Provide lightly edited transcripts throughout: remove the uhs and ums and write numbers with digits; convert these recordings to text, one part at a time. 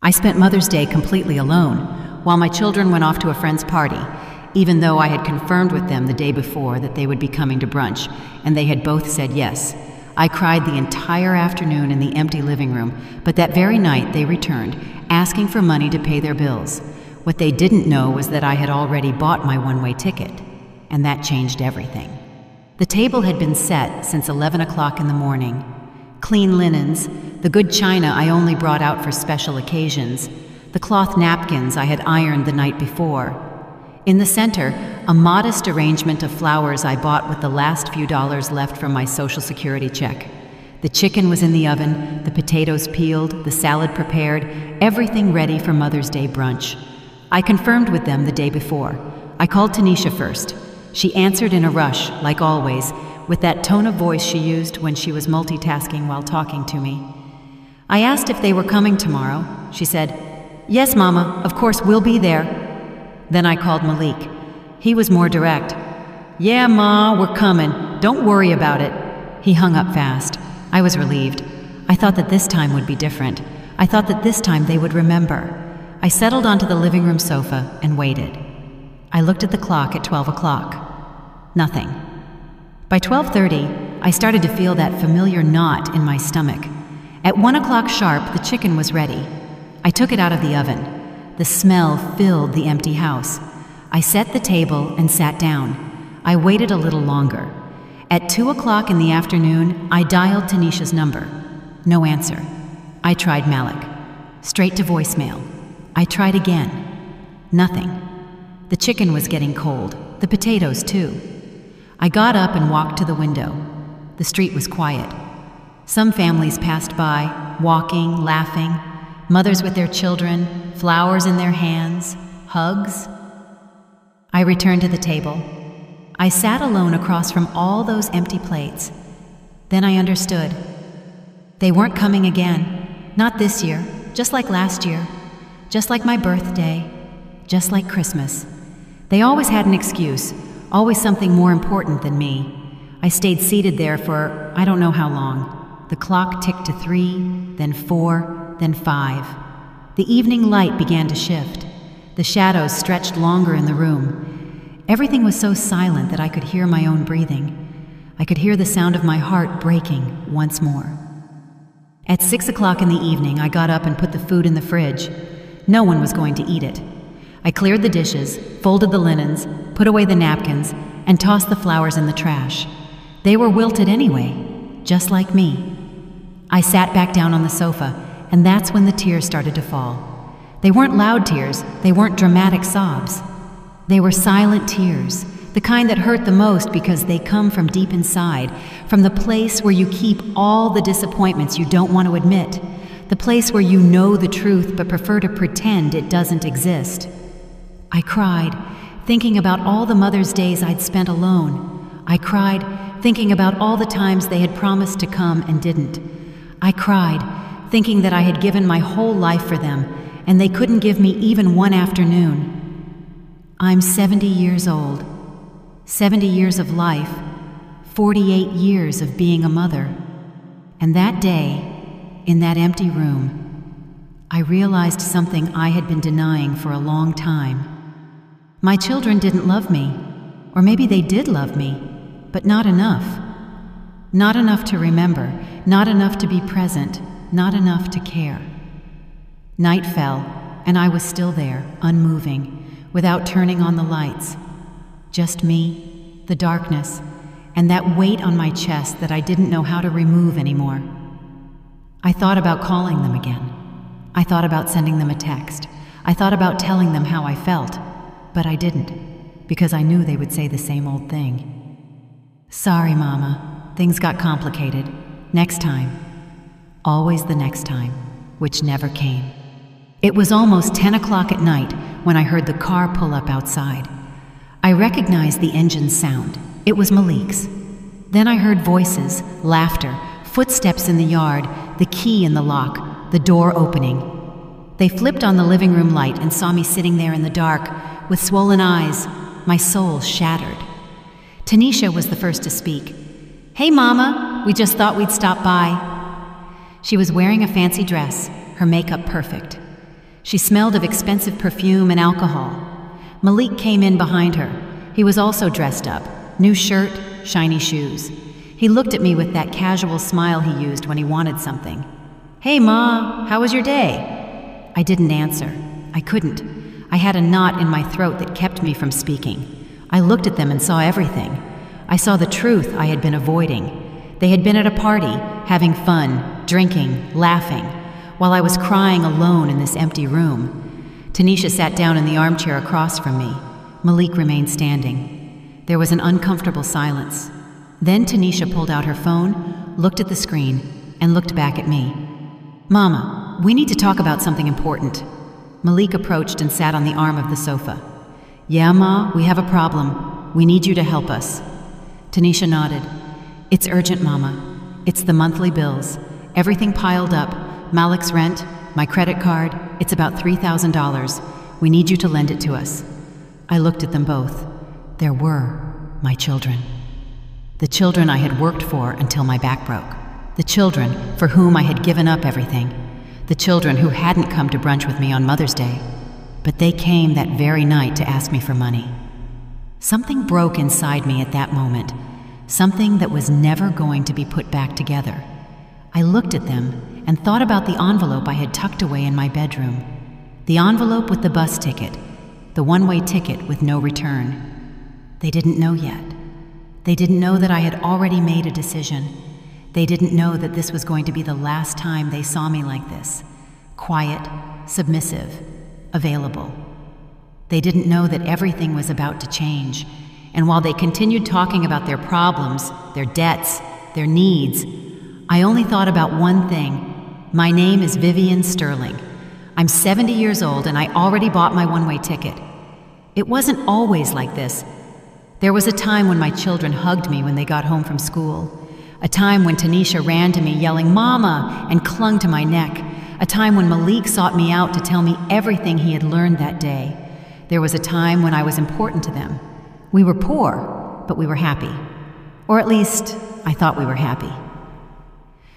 I spent Mother's Day completely alone, while my children went off to a friend's party, even though I had confirmed with them the day before that they would be coming to brunch, and they had both said yes. I cried the entire afternoon in the empty living room, but that very night they returned, asking for money to pay their bills. What they didn't know was that I had already bought my one-way ticket, and that changed everything. The table had been set since 11 o'clock in the morning. Clean linens, the good china I only brought out for special occasions, the cloth napkins I had ironed the night before. In the center, a modest arrangement of flowers I bought with the last few dollars left from my Social Security check. The chicken was in the oven, the potatoes peeled, the salad prepared, everything ready for Mother's Day brunch. I confirmed with them the day before. I called Tanisha first. She answered in a rush, like always, with that tone of voice she used when she was multitasking while talking to me. I asked if they were coming tomorrow. She said, "Yes, Mama, of course we'll be there." Then I called Malik. He was more direct. "Yeah, Ma, we're coming. Don't worry about it." He hung up fast. I was relieved. I thought that this time would be different. I thought that this time they would remember. I settled onto the living room sofa and waited. I looked at the clock at 12 o'clock. Nothing. By 12:30, I started to feel that familiar knot in my stomach. At 1 o'clock sharp, the chicken was ready. I took it out of the oven. The smell filled the empty house. I set the table and sat down. I waited a little longer. At 2 o'clock in the afternoon, I dialed Tanisha's number. No answer. I tried Malik. Straight to voicemail. I tried again. Nothing. The chicken was getting cold. The potatoes, too. I got up and walked to the window. The street was quiet. Some families passed by, walking, laughing, mothers with their children, flowers in their hands, hugs. I returned to the table. I sat alone across from all those empty plates. Then I understood. They weren't coming again. Not this year, just like last year, just like my birthday, just like Christmas. They always had an excuse, always something more important than me. I stayed seated there for I don't know how long. The clock ticked to 3, then 4, then 5. The evening light began to shift. The shadows stretched longer in the room. Everything was so silent that I could hear my own breathing. I could hear the sound of my heart breaking once more. At 6 o'clock in the evening, I got up and put the food in the fridge. No one was going to eat it. I cleared the dishes, folded the linens, put away the napkins, and tossed the flowers in the trash. They were wilted anyway, just like me. I sat back down on the sofa, and that's when the tears started to fall. They weren't loud tears, they weren't dramatic sobs. They were silent tears, the kind that hurt the most because they come from deep inside, from the place where you keep all the disappointments you don't want to admit, the place where you know the truth but prefer to pretend it doesn't exist. I cried, thinking about all the Mother's Days I'd spent alone. I cried, thinking about all the times they had promised to come and didn't. I cried, thinking that I had given my whole life for them, and they couldn't give me even one afternoon. I'm 70 years old, 70 years of life, 48 years of being a mother. And that day, in that empty room, I realized something I had been denying for a long time. My children didn't love me, or maybe they did love me, but not enough. Not enough to remember, not enough to be present, not enough to care. Night fell, and I was still there, unmoving, without turning on the lights. Just me, the darkness, and that weight on my chest that I didn't know how to remove anymore. I thought about calling them again. I thought about sending them a text. I thought about telling them how I felt, but I didn't, because I knew they would say the same old thing. "Sorry, Mama, things got complicated. Next time." Always the next time, which never came. It was almost 10 o'clock at night when I heard the car pull up outside. I recognized the engine's sound. It was Malik's. Then I heard voices, laughter, footsteps in the yard, the key in the lock, the door opening. They flipped on the living room light and saw me sitting there in the dark, with swollen eyes, my soul shattered. Tanisha was the first to speak. "Hey, Mama, we just thought we'd stop by." She was wearing a fancy dress, her makeup perfect. She smelled of expensive perfume and alcohol. Malik came in behind her. He was also dressed up, new shirt, shiny shoes. He looked at me with that casual smile he used when he wanted something. "Hey, Ma, how was your day?" I didn't answer. I couldn't. I had a knot in my throat that kept me from speaking. I looked at them and saw everything. I saw the truth I had been avoiding. They had been at a party, having fun, drinking, laughing, while I was crying alone in this empty room. Tanisha sat down in the armchair across from me. Malik remained standing. There was an uncomfortable silence. Then Tanisha pulled out her phone, looked at the screen, and looked back at me. "Mama, we need to talk about something important." Malik approached and sat on the arm of the sofa. "Yeah, Ma, we have a problem. We need you to help us." Tanisha nodded. "It's urgent, Mama. It's the monthly bills. Everything piled up. Malik's rent, my credit card. It's about $3,000. We need you to lend it to us." I looked at them both. There were my children. The children I had worked for until my back broke. The children for whom I had given up everything. The children who hadn't come to brunch with me on Mother's Day. But they came that very night to ask me for money. Something broke inside me at that moment. Something that was never going to be put back together. I looked at them and thought about the envelope I had tucked away in my bedroom. The envelope with the bus ticket. The one-way ticket with no return. They didn't know yet. They didn't know that I had already made a decision. They didn't know that this was going to be the last time they saw me like this. Quiet, submissive, available. They didn't know that everything was about to change. And while they continued talking about their problems, their debts, their needs, I only thought about one thing. My name is Vivian Sterling. I'm 70 years old and I already bought my one-way ticket. It wasn't always like this. There was a time when my children hugged me when they got home from school. A time when Tanisha ran to me yelling, "Mama," and clung to my neck. A time when Malik sought me out to tell me everything he had learned that day. There was a time when I was important to them. We were poor, but we were happy. Or at least, I thought we were happy.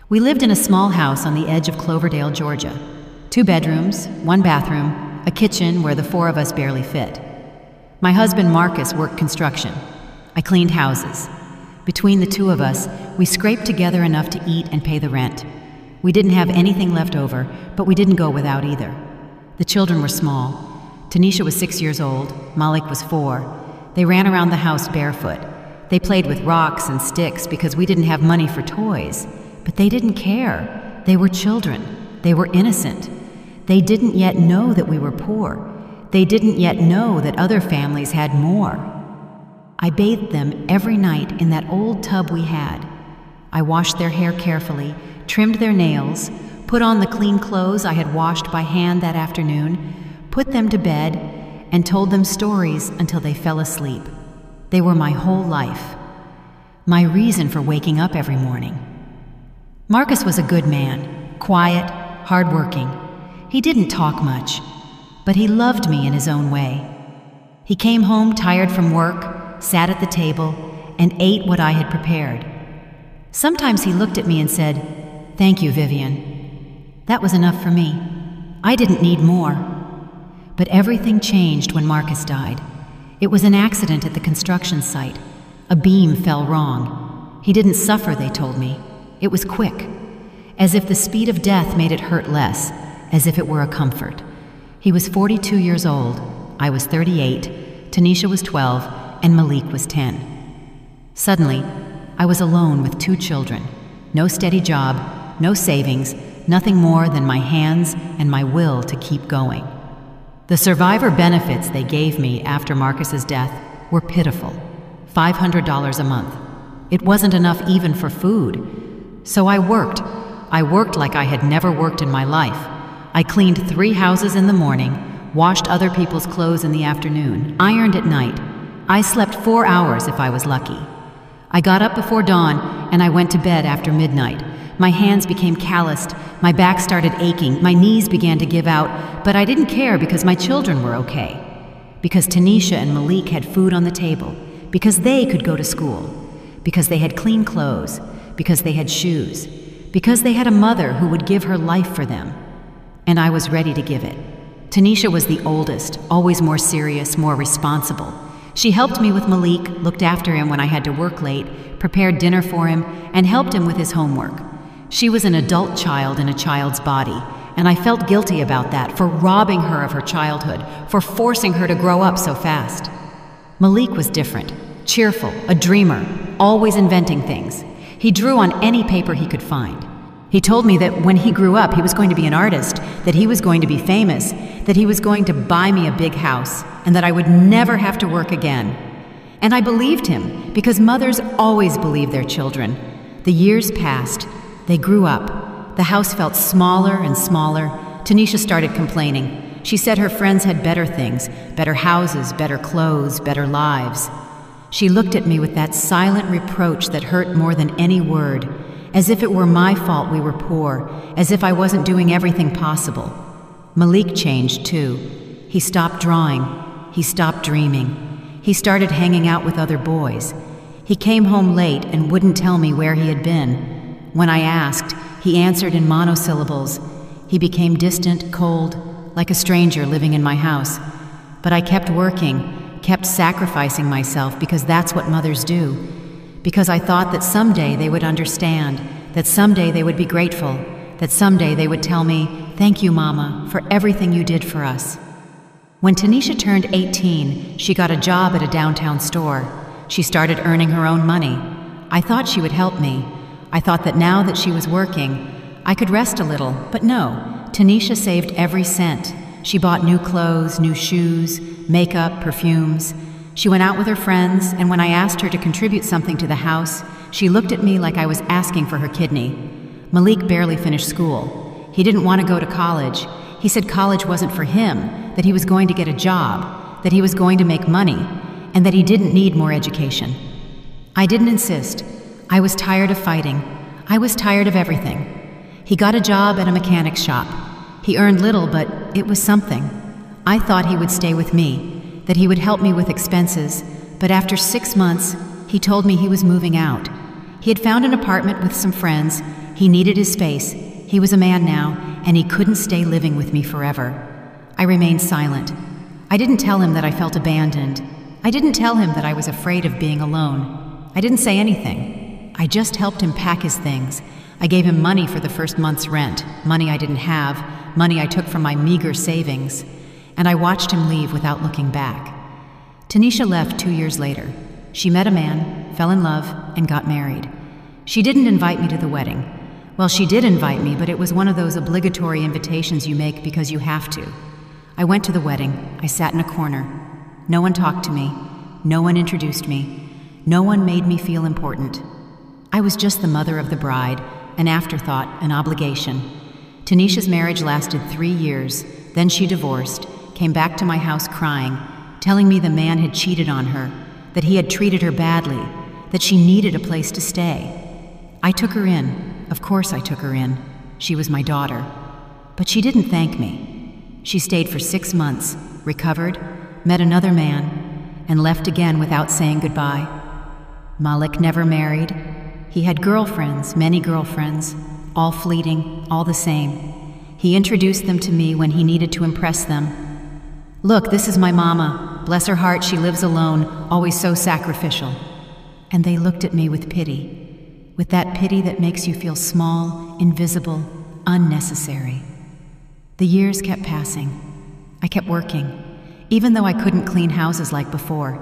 We lived in a small house on the edge of Cloverdale, Georgia. 2 bedrooms, 1 bathroom, a kitchen where the 4 of us barely fit. My husband Marcus worked construction. I cleaned houses. Between the 2 of us, we scraped together enough to eat and pay the rent. We didn't have anything left over, but we didn't go without either. The children were small. Tanisha was 6 years old, Malik was 4. They ran around the house barefoot. They played with rocks and sticks because we didn't have money for toys. But they didn't care. They were children. They were innocent. They didn't yet know that we were poor. They didn't yet know that other families had more. I bathed them every night in that old tub we had. I washed their hair carefully, trimmed their nails, put on the clean clothes I had washed by hand that afternoon, put them to bed, and told them stories until they fell asleep. They were my whole life. My reason for waking up every morning. Marcus was a good man, quiet, hardworking. He didn't talk much, but he loved me in his own way. He came home tired from work, sat at the table, and ate what I had prepared. Sometimes he looked at me and said, "Thank you, Vivian." That was enough for me. I didn't need more. But everything changed when Marcus died. It was an accident at the construction site. A beam fell wrong. He didn't suffer, they told me. It was quick, as if the speed of death made it hurt less, as if it were a comfort. He was 42 years old, I was 38, Tanisha was 12, and Malik was 10. Suddenly, I was alone with 2 children, no steady job, no savings, nothing more than my hands and my will to keep going. The survivor benefits they gave me after Marcus's death were pitiful, $500 a month. It wasn't enough even for food. So I worked. I worked like I had never worked in my life. I cleaned 3 houses in the morning, washed other people's clothes in the afternoon, ironed at night. I slept 4 hours if I was lucky. I got up before dawn and I went to bed after midnight. My hands became calloused, my back started aching, my knees began to give out, but I didn't care because my children were okay. Because Tanisha and Malik had food on the table, because they could go to school, because they had clean clothes, because they had shoes, because they had a mother who would give her life for them. And I was ready to give it. Tanisha was the oldest, always more serious, more responsible. She helped me with Malik, looked after him when I had to work late, prepared dinner for him, and helped him with his homework. She was an adult child in a child's body, and I felt guilty about that, for robbing her of her childhood, for forcing her to grow up so fast. Malik was different, cheerful, a dreamer, always inventing things. He drew on any paper he could find. He told me that when he grew up, he was going to be an artist, that he was going to be famous, that he was going to buy me a big house, and that I would never have to work again. And I believed him, because mothers always believe their children. The years passed. They grew up. The house felt smaller and smaller. Tanisha started complaining. She said her friends had better things, better houses, better clothes, better lives. She looked at me with that silent reproach that hurt more than any word, as if it were my fault we were poor, as if I wasn't doing everything possible. Malik changed too. He stopped drawing. He stopped dreaming. He started hanging out with other boys. He came home late and wouldn't tell me where he had been. When I asked, he answered in monosyllables. He became distant, cold, like a stranger living in my house. But I kept working, kept sacrificing myself, because that's what mothers do. Because I thought that someday they would understand, that someday they would be grateful, that someday they would tell me, "Thank you, Mama, for everything you did for us." When Tanisha turned 18, she got a job at a downtown store. She started earning her own money. I thought she would help me. I thought that now that she was working, I could rest a little, but no. Tanisha saved every cent. She bought new clothes, new shoes, makeup, perfumes. She went out with her friends, and when I asked her to contribute something to the house, she looked at me like I was asking for her kidney. Malik barely finished school. He didn't want to go to college. He said college wasn't for him, that he was going to get a job, that he was going to make money, and that he didn't need more education. I didn't insist. I was tired of fighting. I was tired of everything. He got a job at a mechanic's shop. He earned little, but it was something. I thought he would stay with me, that he would help me with expenses, but after 6 months, he told me he was moving out. He had found an apartment with some friends. He needed his space. He was a man now, and he couldn't stay living with me forever. I remained silent. I didn't tell him that I felt abandoned. I didn't tell him that I was afraid of being alone. I didn't say anything. I just helped him pack his things. I gave him money for the first month's rent, money I didn't have, money I took from my meager savings, and I watched him leave without looking back. Tanisha left 2 years later. She met a man, fell in love, and got married. She didn't invite me to the wedding. Well, she did invite me, but it was one of those obligatory invitations you make because you have to. I went to the wedding. I sat in a corner. No one talked to me. No one introduced me. No one made me feel important. I was just the mother of the bride, an afterthought, an obligation. Tanisha's marriage lasted 3 years. Then she divorced, came back to my house crying, telling me the man had cheated on her, that he had treated her badly, that she needed a place to stay. I took her in. Of course I took her in. She was my daughter. But she didn't thank me. She stayed for 6 months, recovered, met another man, and left again without saying goodbye. Malik never married. He had girlfriends, many girlfriends, all fleeting, all the same. He introduced them to me when he needed to impress them. "Look, this is my mama. Bless her heart, she lives alone, always so sacrificial." And they looked at me with pity. With that pity that makes you feel small, invisible, unnecessary. The years kept passing. I kept working, even though I couldn't clean houses like before,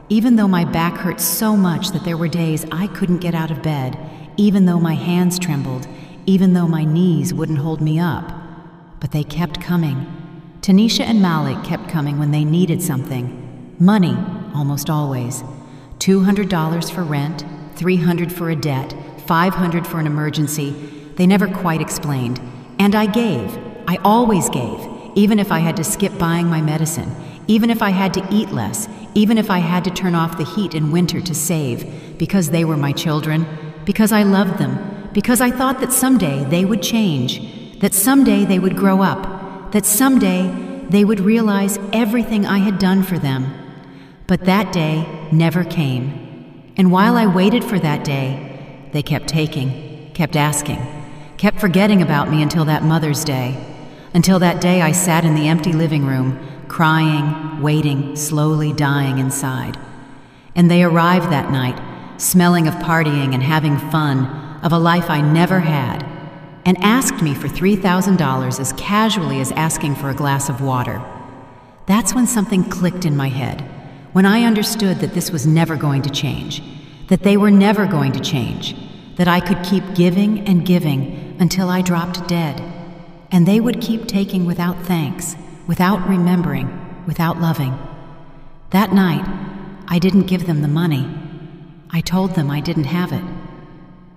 even though my back hurt so much that there were days I couldn't get out of bed, even though my hands trembled, even though my knees wouldn't hold me up. But they kept coming. Tanisha and Malik kept coming when they needed something. Money, almost always. $200 for rent, $300 for a debt, $500 for an emergency. They never quite explained. And I gave. I always gave, even if I had to skip buying my medicine, even if I had to eat less, even if I had to turn off the heat in winter to save, because they were my children, because I loved them, because I thought that someday they would change, that someday they would grow up, that someday they would realize everything I had done for them. But that day never came. And while I waited for that day, they kept taking, kept asking, kept forgetting about me until that Mother's Day. Until that day, I sat in the empty living room, crying, waiting, slowly dying inside. And they arrived that night, smelling of partying and having fun, of a life I never had, and asked me for $3,000 as casually as asking for a glass of water. That's when something clicked in my head, when I understood that this was never going to change, that they were never going to change, that I could keep giving and giving until I dropped dead, and they would keep taking without thanks, without remembering, without loving. That night, I didn't give them the money. I told them I didn't have it.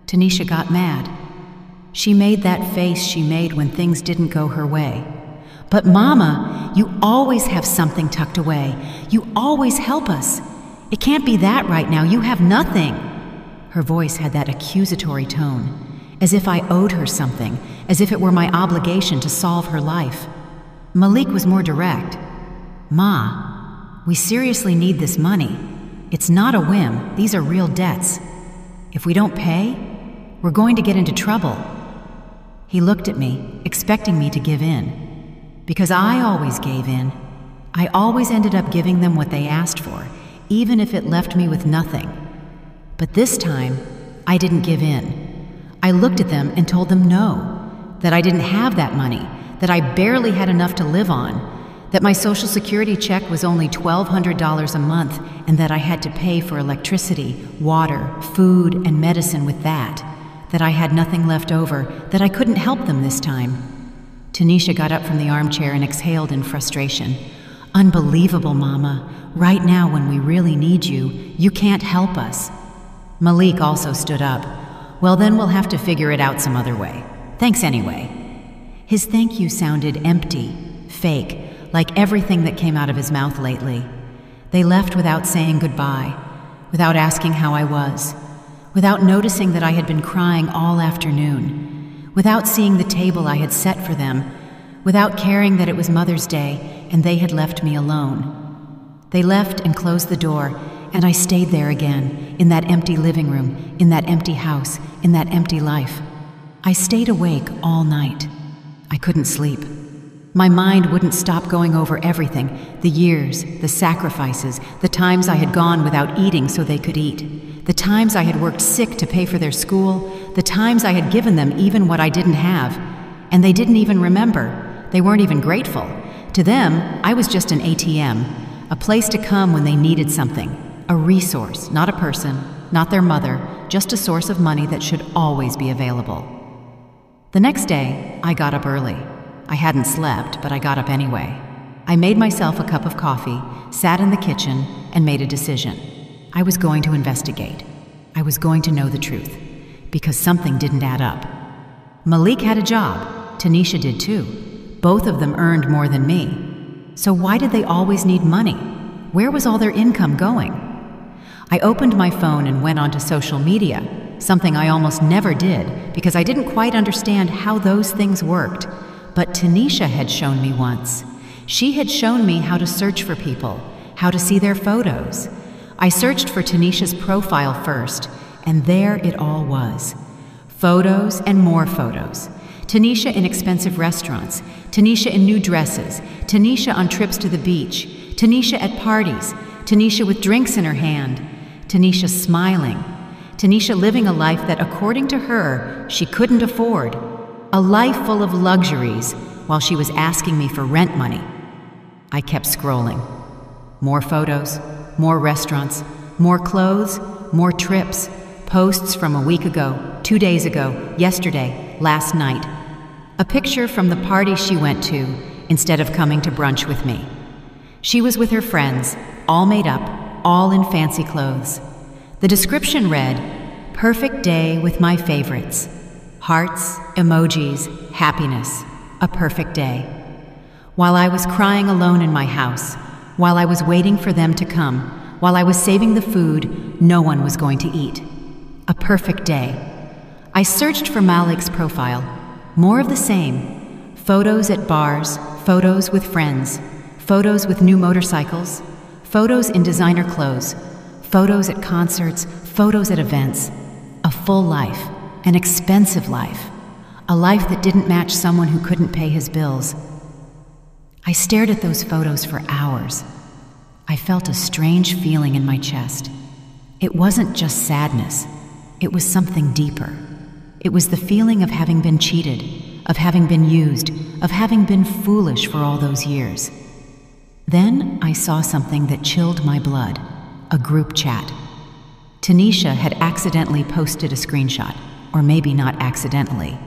Tanisha got mad. She made that face she made when things didn't go her way. But Mama, you always have something tucked away. You always help us. It can't be that right now. You have nothing. Her voice had that accusatory tone, as if I owed her something, as if it were my obligation to solve her life. Malik was more direct. Ma, we seriously need this money. It's not a whim. These are real debts. If we don't pay, we're going to get into trouble. He looked at me, expecting me to give in. Because I always gave in. I always ended up giving them what they asked for, even if it left me with nothing. But this time, I didn't give in. I looked at them and told them no, that I didn't have that money, that I barely had enough to live on, that my Social Security check was only $1,200 a month, and that I had to pay for electricity, water, food, and medicine with that I had nothing left over, that I couldn't help them this time. Tanisha got up from the armchair and exhaled in frustration. Unbelievable, Mama. Right now, when we really need you, you can't help us. Malik also stood up. Well, then we'll have to figure it out some other way. Thanks anyway. His thank you sounded empty, fake, like everything that came out of his mouth lately. They left without saying goodbye, without asking how I was, without noticing that I had been crying all afternoon, without seeing the table I had set for them, without caring that it was Mother's Day and they had left me alone. They left and closed the door, and I stayed there again, in that empty living room, in that empty house, in that empty life. I stayed awake all night. I couldn't sleep. My mind wouldn't stop going over everything, the years, the sacrifices, the times I had gone without eating so they could eat, the times I had worked sick to pay for their school, the times I had given them even what I didn't have, and they didn't even remember. They weren't even grateful. To them, I was just an ATM, a place to come when they needed something, a resource, not a person, not their mother, just a source of money that should always be available. The next day, I got up early. I hadn't slept, but I got up anyway. I made myself a cup of coffee, sat in the kitchen, and made a decision. I was going to investigate. I was going to know the truth, because something didn't add up. Malik had a job. Tanisha did too. Both of them earned more than me. So why did they always need money? Where was all their income going? I opened my phone and went onto social media, something I almost never did because I didn't quite understand how those things worked. But Tanisha had shown me once. She had shown me how to search for people, how to see their photos. I searched for Tanisha's profile first, and there it all was. Photos and more photos. Tanisha in expensive restaurants, Tanisha in new dresses, Tanisha on trips to the beach, Tanisha at parties, Tanisha with drinks in her hand, Tanisha smiling, Tanisha living a life that, according to her, she couldn't afford. A life full of luxuries while she was asking me for rent money. I kept scrolling. More photos, more restaurants, more clothes, more trips, posts from a week ago, 2 days ago, yesterday, last night. A picture from the party she went to instead of coming to brunch with me. She was with her friends, all made up, all in fancy clothes. The description read, "Perfect day with my favorites. Hearts, emojis, happiness, a perfect day." While I was crying alone in my house, while I was waiting for them to come, while I was saving the food no one was going to eat. A perfect day. I searched for Malik's profile. More of the same. Photos at bars, photos with friends, photos with new motorcycles, photos in designer clothes, photos at concerts, photos at events. A full life. An expensive life. a life that didn't match someone who couldn't pay his bills. I stared at those photos for hours. I felt a strange feeling in my chest. It wasn't just sadness. It was something deeper. It was the feeling of having been cheated, of having been used, of having been foolish for all those years. Then I saw something that chilled my blood, a group chat. Tanisha had accidentally posted a screenshot, or maybe not accidentally.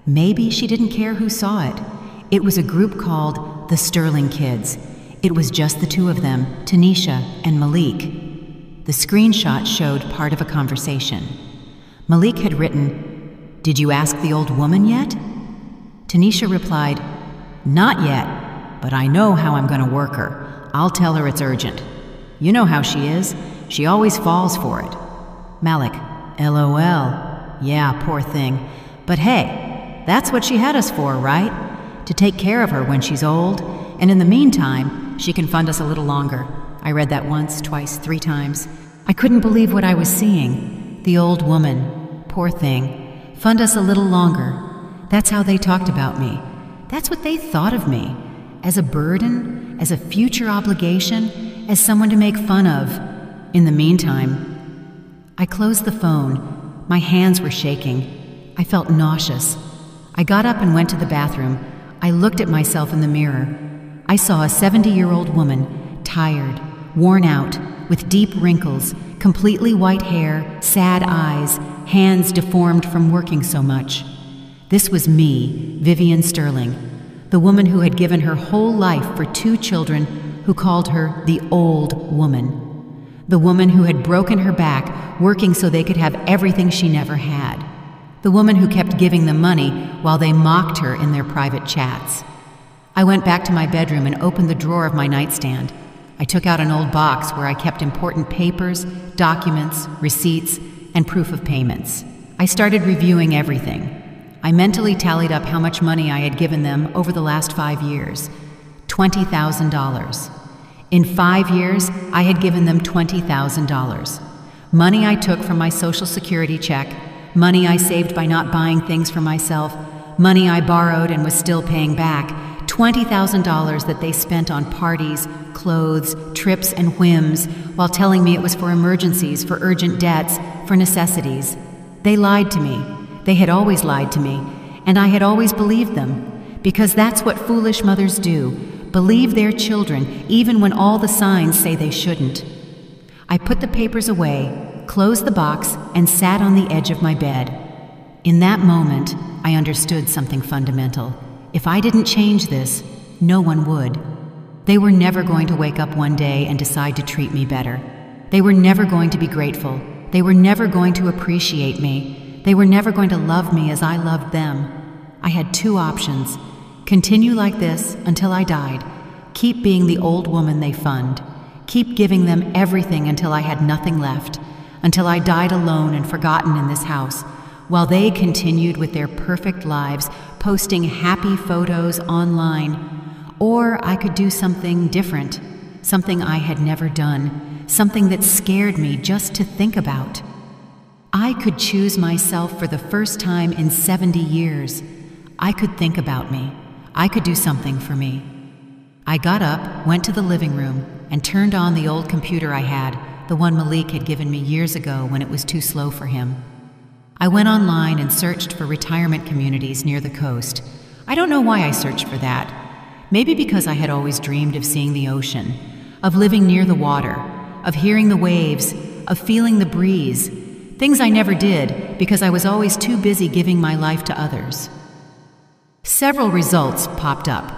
Maybe she didn't care who saw it. It was a group called the Sterling Kids. It was just the two of them, Tanisha and Malik. The screenshot showed part of a conversation. Malik had written, "Did you ask the old woman yet?" Tanisha replied, "Not yet, but I know how I'm going to work her. I'll tell her it's urgent. You know how she is. She always falls for it." Malik, "LOL. Yeah, poor thing. But hey, that's what she had us for, right? To take care of her when she's old, and in the meantime, she can fund us a little longer." I read that once, twice, 3 times. I couldn't believe what I was seeing. The old woman, poor thing, fund us a little longer. That's how they talked about me. That's what they thought of me. As a burden, as a future obligation, as someone to make fun of. In the meantime, I closed the phone. My hands were shaking. I felt nauseous. I got up and went to the bathroom. I looked at myself in the mirror. I saw a 70-year-old woman, tired, worn out, with deep wrinkles, completely white hair, sad eyes, hands deformed from working so much. This was me, Vivian Sterling, the woman who had given her whole life for 2 children, who called her the old woman. The woman who had broken her back, working so they could have everything she never had. The woman who kept giving them money while they mocked her in their private chats. I went back to my bedroom and opened the drawer of my nightstand. I took out an old box where I kept important papers, documents, receipts, and proof of payments. I started reviewing everything. I mentally tallied up how much money I had given them over the last 5 years. $20,000. In 5 years, I had given them $20,000. Money I took from my Social Security check, money I saved by not buying things for myself, money I borrowed and was still paying back, $20,000 that they spent on parties, clothes, trips, and whims, while telling me it was for emergencies, for urgent debts, for necessities. They lied to me. They had always lied to me, and I had always believed them, because that's what foolish mothers do, believe their children even when all the signs say they shouldn't. I put the papers away, closed the box, and sat on the edge of my bed. In that moment, I understood something fundamental. If I didn't change this, no one would. They were never going to wake up one day and decide to treat me better. They were never going to be grateful. They were never going to appreciate me. They were never going to love me as I loved them. I had 2 options. Continue like this until I died. Keep being the old woman they fund. Keep giving them everything until I had nothing left, until I died alone and forgotten in this house, while they continued with their perfect lives, posting happy photos online. Or I could do something different, something I had never done, something that scared me just to think about. I could choose myself for the first time in 70 years. I could think about me. I could do something for me. I got up, went to the living room, and turned on the old computer I had, the one Malik had given me years ago when it was too slow for him. I went online and searched for retirement communities near the coast. I don't know why I searched for that. Maybe because I had always dreamed of seeing the ocean, of living near the water, of hearing the waves, of feeling the breeze. Things I never did because I was always too busy giving my life to others. Several results popped up.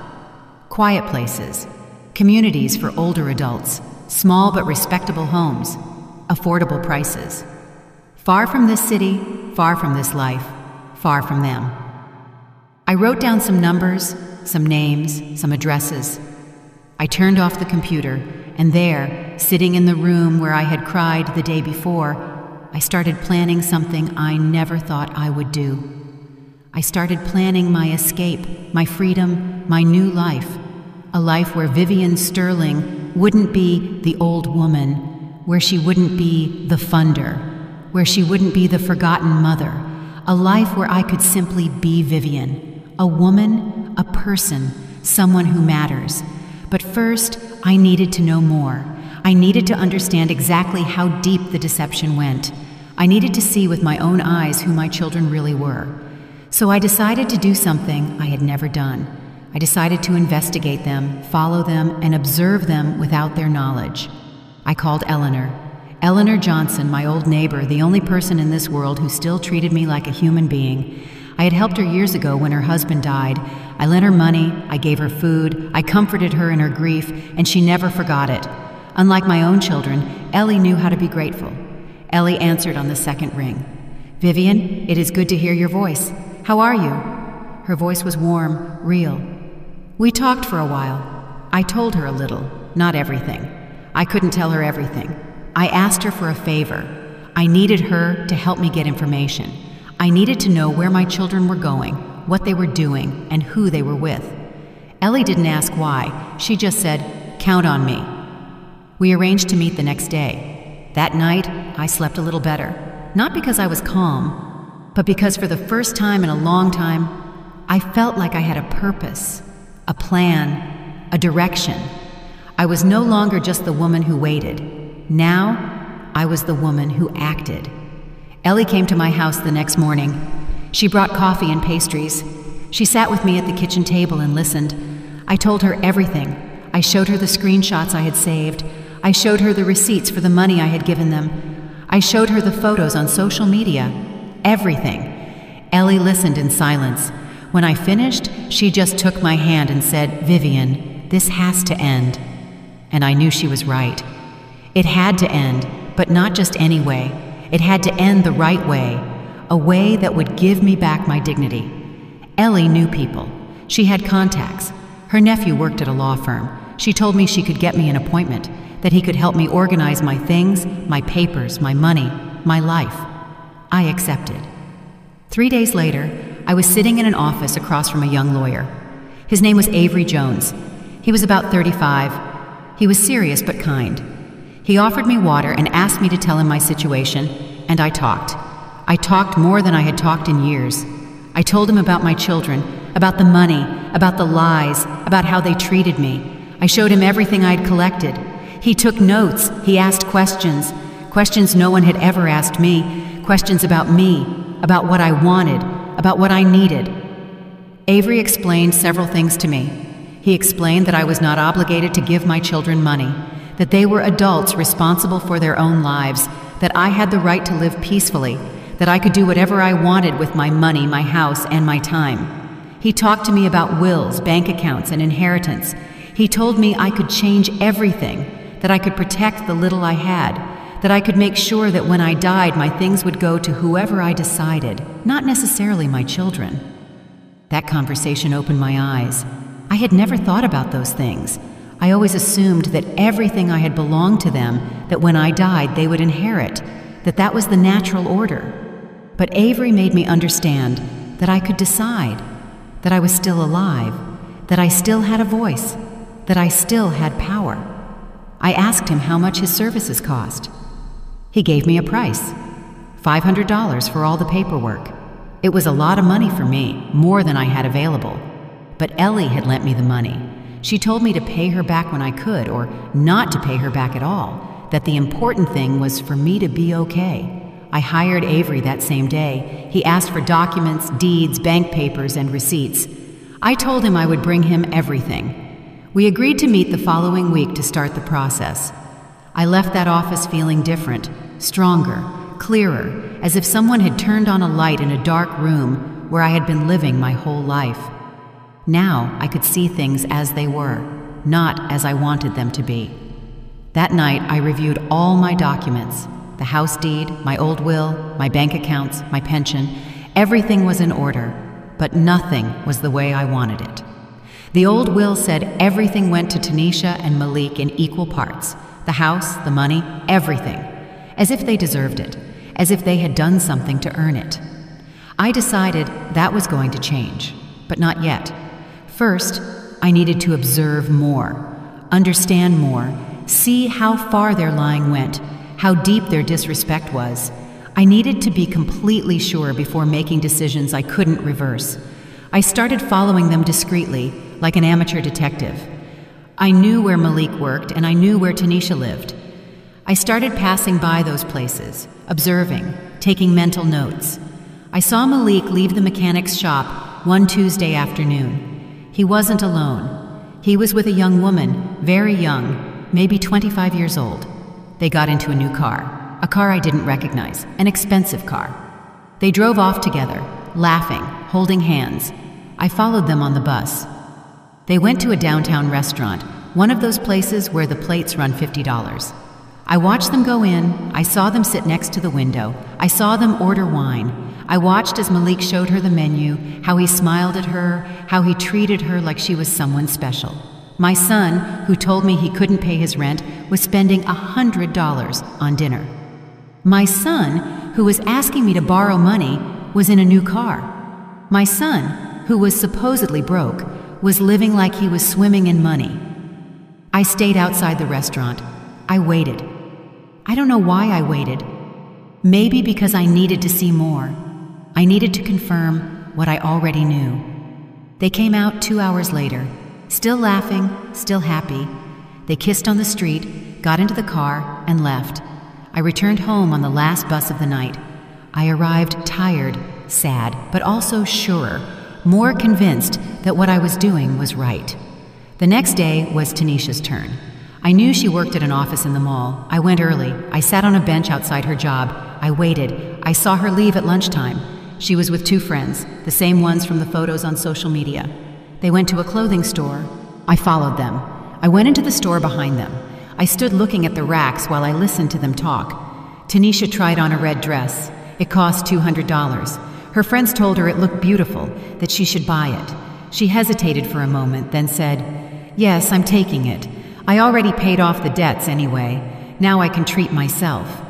Quiet places, communities for older adults, small but respectable homes, affordable prices. Far from this city, far from this life, far from them. I wrote down some numbers, some names, some addresses. I turned off the computer, and there, sitting in the room where I had cried the day before, I started planning something I never thought I would do. I started planning my escape, my freedom, my new life. A life where Vivian Sterling wouldn't be the old woman, where she wouldn't be the funder, where she wouldn't be the forgotten mother. a life where I could simply be Vivian, a woman, a person, someone who matters. But first, I needed to know more. I needed to understand exactly how deep the deception went. I needed to see with my own eyes who my children really were. So I decided to do something I had never done. I decided to investigate them, follow them, and observe them without their knowledge. I called Eleanor Johnson, my old neighbor, the only person in this world who still treated me like a human being. I had helped her years ago when her husband died. I lent her money, I gave her food, I comforted her in her grief, and she never forgot it. Unlike my own children, Ellie knew how to be grateful. Ellie answered on the second ring. "Vivian, it is good to hear your voice. How are you?" Her voice was warm, real. We talked for a while. I told her a little, not everything. I couldn't tell her everything. I asked her for a favor. I needed her to help me get information. I needed to know where my children were going, what they were doing, and who they were with. Ellie didn't ask why. She just said, "Count on me." We arranged to meet the next day. That night, I slept a little better. Not because I was calm, but because for the first time in a long time, I felt like I had a purpose, a plan, a direction. I was no longer just the woman who waited. Now, I was the woman who acted. Ellie came to my house the next morning. She brought coffee and pastries. She sat with me at the kitchen table and listened. I told her everything. I showed her the screenshots I had saved. I showed her the receipts for the money I had given them. I showed her the photos on social media. Everything. Ellie listened in silence. When I finished, she just took my hand and said, "Vivian, this has to end." And I knew she was right. It had to end, but not just any way. It had to end the right way, a way that would give me back my dignity. Ellie knew people. She had contacts. Her nephew worked at a law firm. She told me she could get me an appointment, that he could help me organize my things, my papers, my money, my life. I accepted. 3 days later, I was sitting in an office across from a young lawyer. His name was Avery Jones. He was about 35. He was serious but kind. He offered me water and asked me to tell him my situation, and I talked. I talked more than I had talked in years. I told him about my children, about the money, about the lies, about how they treated me. I showed him everything I had collected. He took notes. He asked questions, questions no one had ever asked me, questions about me, about what I wanted, about what I needed. Avery explained several things to me. He explained that I was not obligated to give my children money, that they were adults responsible for their own lives, that I had the right to live peacefully, that I could do whatever I wanted with my money, my house, and my time. He talked to me about wills, bank accounts, and inheritance. He told me I could change everything, that I could protect the little I had, that I could make sure that when I died, my things would go to whoever I decided, not necessarily my children. That conversation opened my eyes. I had never thought about those things. I always assumed that everything I had belonged to them, that when I died they would inherit, that was the natural order. But Avery made me understand that I could decide, that I was still alive, that I still had a voice, that I still had power. I asked him how much his services cost. He gave me a price, $500 for all the paperwork. It was a lot of money for me, more than I had available. But Ellie had lent me the money. She told me to pay her back when I could, or not to pay her back at all, that the important thing was for me to be okay. I hired Avery that same day. He asked for documents, deeds, bank papers, and receipts. I told him I would bring him everything. We agreed to meet the following week to start the process. I left that office feeling different, stronger, clearer, as if someone had turned on a light in a dark room where I had been living my whole life. Now I could see things as they were, not as I wanted them to be. That night I reviewed all my documents, the house deed, my old will, my bank accounts, my pension. Everything was in order, but nothing was the way I wanted it. The old will said everything went to Tanisha and Malik in equal parts, the house, the money, everything, as if they deserved it, as if they had done something to earn it. I decided that was going to change, but not yet. First, I needed to observe more, understand more, see how far their lying went, how deep their disrespect was. I needed to be completely sure before making decisions I couldn't reverse. I started following them discreetly, like an amateur detective. I knew where Malik worked and I knew where Tanisha lived. I started passing by those places, observing, taking mental notes. I saw Malik leave the mechanic's shop one Tuesday afternoon. He wasn't alone. He was with a young woman, very young, maybe 25 years old. They got into a new car, a car I didn't recognize, an expensive car. They drove off together, laughing, holding hands. I followed them on the bus. They went to a downtown restaurant, one of those places where the plates run $50. I watched them go in. I saw them sit next to the window. I saw them order wine. I watched as Malik showed her the menu, how he smiled at her, how he treated her like she was someone special. My son, who told me he couldn't pay his rent, was spending $100 on dinner. My son, who was asking me to borrow money, was in a new car. My son, who was supposedly broke, was living like he was swimming in money. I stayed outside the restaurant. I waited. I don't know why I waited. Maybe because I needed to see more. I needed to confirm what I already knew. They came out 2 hours later, still laughing, still happy. They kissed on the street, got into the car, and left. I returned home on the last bus of the night. I arrived tired, sad, but also surer, more convinced that what I was doing was right. The next day was Tanisha's turn. I knew she worked at an office in the mall. I went early. I sat on a bench outside her job. I waited. I saw her leave at lunchtime. She was with 2 friends, the same ones from the photos on social media. They went to a clothing store. I followed them. I went into the store behind them. I stood looking at the racks while I listened to them talk. Tanisha tried on a red dress. It cost $200. Her friends told her it looked beautiful, that she should buy it. She hesitated for a moment, then said, "Yes, I'm taking it. I already paid off the debts anyway. Now I can treat myself."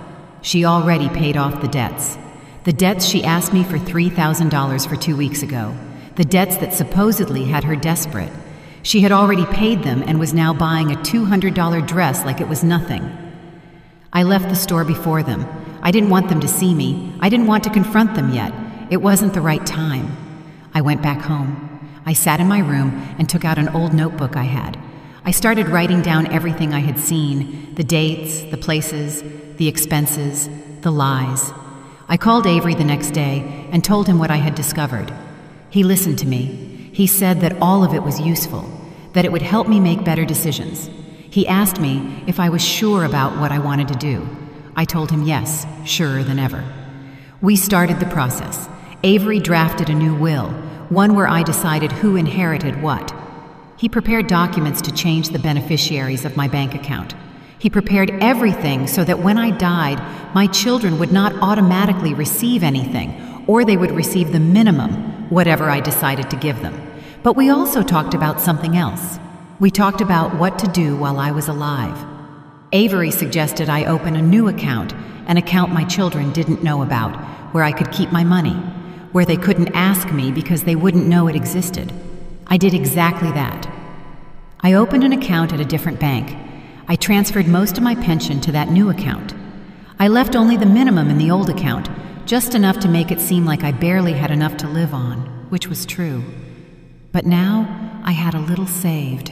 She already paid off the debts. The debts she asked me for $3,000 for 2 weeks ago. The debts that supposedly had her desperate. She had already paid them and was now buying a $200 dress like it was nothing. I left the store before them. I didn't want them to see me. I didn't want to confront them yet. It wasn't the right time. I went back home. I sat in my room and took out an old notebook I had. I started writing down everything I had seen, the dates, the places, the expenses, the lies. I called Avery the next day and told him what I had discovered. He listened to me. He said that all of it was useful, that it would help me make better decisions. He asked me if I was sure about what I wanted to do. I told him yes, surer than ever. We started the process. Avery drafted a new will, one where I decided who inherited what. He prepared documents to change the beneficiaries of my bank account. He prepared everything so that when I died, my children would not automatically receive anything, or they would receive the minimum, whatever I decided to give them. But we also talked about something else. We talked about what to do while I was alive. Avery suggested I open a new account, an account my children didn't know about, where I could keep my money, where they couldn't ask me because they wouldn't know it existed. I did exactly that. I opened an account at a different bank. I transferred most of my pension to that new account. I left only the minimum in the old account, just enough to make it seem like I barely had enough to live on, which was true. But now I had a little saved,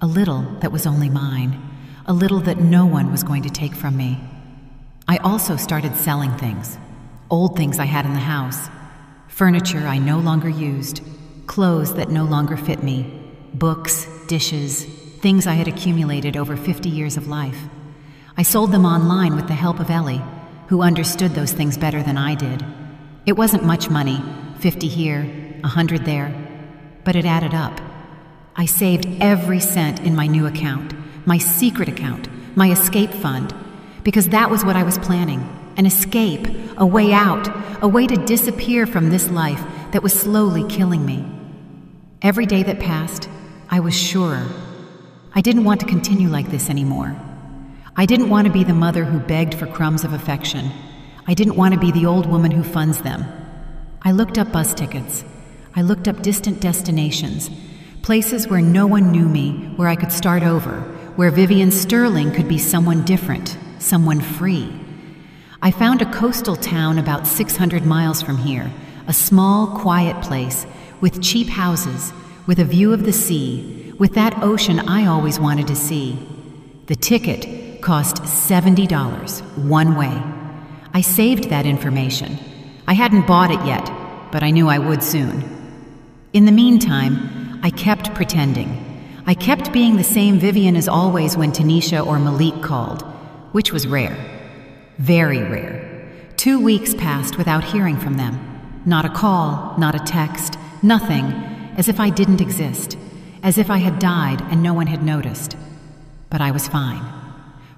a little that was only mine, a little that no one was going to take from me. I also started selling things, old things I had in the house, furniture I no longer used, clothes that no longer fit me, books, dishes, things I had accumulated over 50 years of life. I sold them online with the help of Ellie, who understood those things better than I did. It wasn't much money, 50 here, 100 there, but it added up. I saved every cent in my new account, my secret account, my escape fund, because that was what I was planning. An escape, a way out, a way to disappear from this life that was slowly killing me. Every day that passed, I was surer. I didn't want to continue like this anymore. I didn't want to be the mother who begged for crumbs of affection. I didn't want to be the old woman who funds them. I looked up bus tickets. I looked up distant destinations, places where no one knew me, where I could start over, where Vivian Sterling could be someone different, someone free. I found a coastal town about 600 miles from here, a small, quiet place with cheap houses, with a view of the sea, with that ocean I always wanted to see. The ticket cost $70, one way. I saved that information. I hadn't bought it yet, but I knew I would soon. In the meantime, I kept pretending. I kept being the same Vivian as always when Tanisha or Malik called, which was rare. Very rare. 2 weeks passed without hearing from them. Not a call, not a text, nothing, as if I didn't exist, as if I had died and no one had noticed. But I was fine.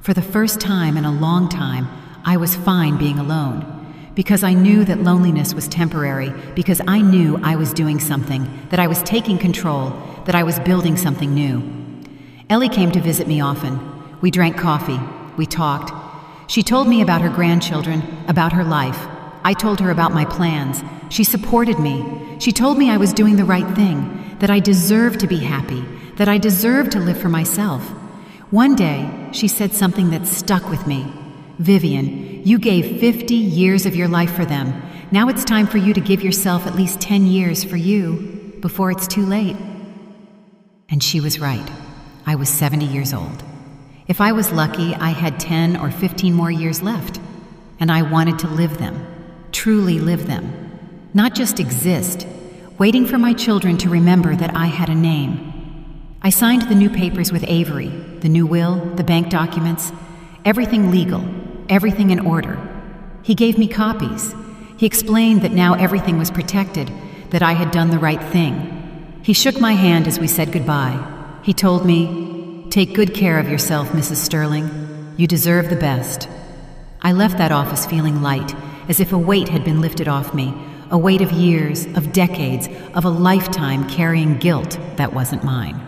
For the first time in a long time, I was fine being alone, because I knew that loneliness was temporary, because I knew I was doing something, that I was taking control, that I was building something new. Ellie came to visit me often. We drank coffee. We talked. She told me about her grandchildren, about her life. I told her about my plans. She supported me. She told me I was doing the right thing, that I deserved to be happy, that I deserved to live for myself. One day, she said something that stuck with me. Vivian, you gave 50 years of your life for them. Now it's time for you to give yourself at least 10 years for you, before it's too late. And she was right. I was 70 years old. If I was lucky, I had 10 or 15 more years left. And I wanted to live them, truly live them. Not just exist, waiting for my children to remember that I had a name. I signed the new papers with Avery, the new will, the bank documents, everything legal, everything in order. He gave me copies. He explained that now everything was protected, that I had done the right thing. He shook my hand as we said goodbye. He told me, "Take good care of yourself, Mrs. Sterling. You deserve the best." I left that office feeling light, as if a weight had been lifted off me, a weight of years, of decades, of a lifetime carrying guilt that wasn't mine.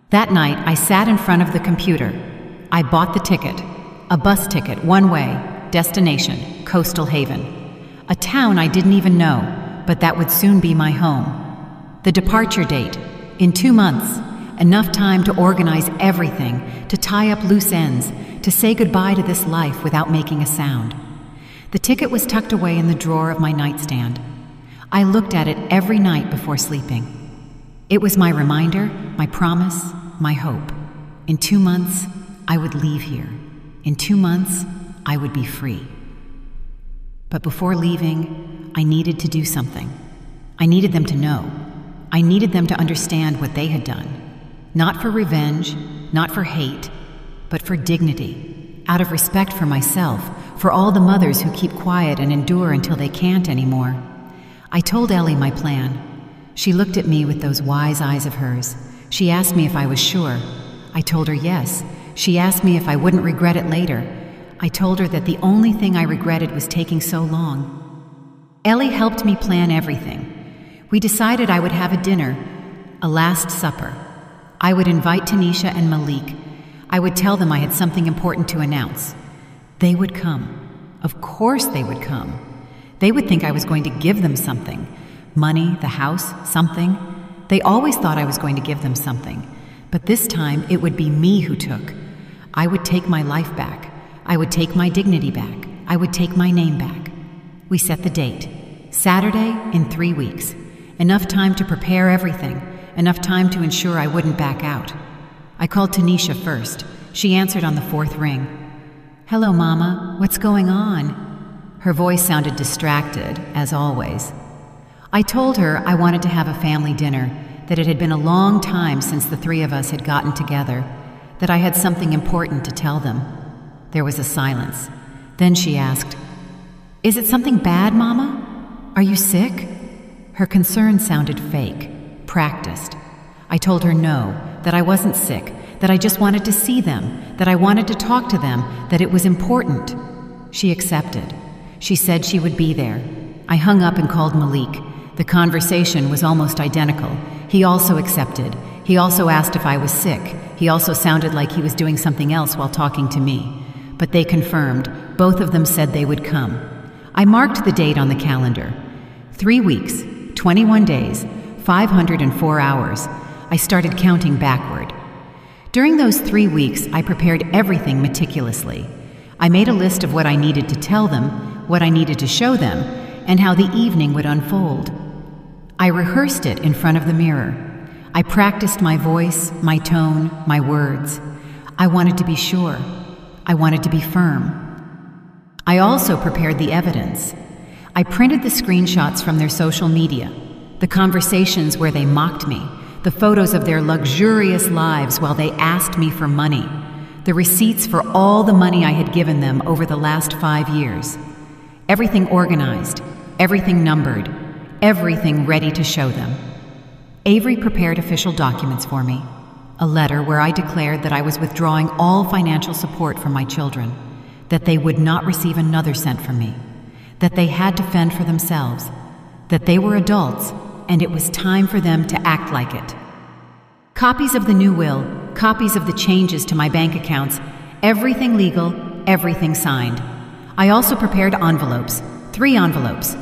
That night, I sat in front of the computer. I bought the ticket, a bus ticket, one way, destination, Coastal Haven. A town I didn't even know, but that would soon be my home. The departure date, in 2 months, enough time to organize everything, to tie up loose ends, to say goodbye to this life without making a sound. The ticket was tucked away in the drawer of my nightstand. I looked at it every night before sleeping. It was my reminder, my promise, my hope. In 2 months, I would leave here. In 2 months, I would be free. But before leaving, I needed to do something. I needed them to know. I needed them to understand what they had done. Not for revenge, not for hate, but for dignity, out of respect for myself, for all the mothers who keep quiet and endure until they can't anymore. I told Ellie my plan. She looked at me with those wise eyes of hers. She asked me if I was sure. I told her yes. She asked me if I wouldn't regret it later. I told her that the only thing I regretted was taking so long. Ellie helped me plan everything. We decided I would have a dinner, a last supper. I would invite Tanisha and Malik. I would tell them I had something important to announce. They would come. Of course they would come. They would think I was going to give them something. Money, the house, something. They always thought I was going to give them something. But this time it would be me who took. I would take my life back. I would take my dignity back. I would take my name back. We set the date. Saturday in 3 weeks. Enough time to prepare everything. Enough time to ensure I wouldn't back out. I called Tanisha first. She answered on the 4th ring. "Hello, Mama. What's going on?" Her voice sounded distracted, as always. I told her I wanted to have a family dinner, that it had been a long time since the 3 of us had gotten together, that I had something important to tell them. There was a silence. Then she asked, "Is it something bad, Mama? Are you sick?" Her concern sounded fake, practiced. I told her no, that I wasn't sick, that I just wanted to see them, that I wanted to talk to them, that it was important. She accepted. She said she would be there. I hung up and called Malik. The conversation was almost identical. He also accepted. He also asked if I was sick. He also sounded like he was doing something else while talking to me. But they confirmed. Both of them said they would come. I marked the date on the calendar. 3 weeks, 21 days, 504 hours. I started counting backward. During those 3 weeks, I prepared everything meticulously. I made a list of what I needed to tell them, what I needed to show them, and how the evening would unfold. I rehearsed it in front of the mirror. I practiced my voice, my tone, my words. I wanted to be sure. I wanted to be firm. I also prepared the evidence. I printed the screenshots from their social media, the conversations where they mocked me, the photos of their luxurious lives while they asked me for money, the receipts for all the money I had given them over the last 5 years. Everything organized, everything numbered, everything ready to show them. Avery prepared official documents for me, a letter where I declared that I was withdrawing all financial support from my children, that they would not receive another cent from me, that they had to fend for themselves, that they were adults and it was time for them to act like it. Copies of the new will, copies of the changes to my bank accounts, everything legal, everything signed. I also prepared envelopes, 3 envelopes,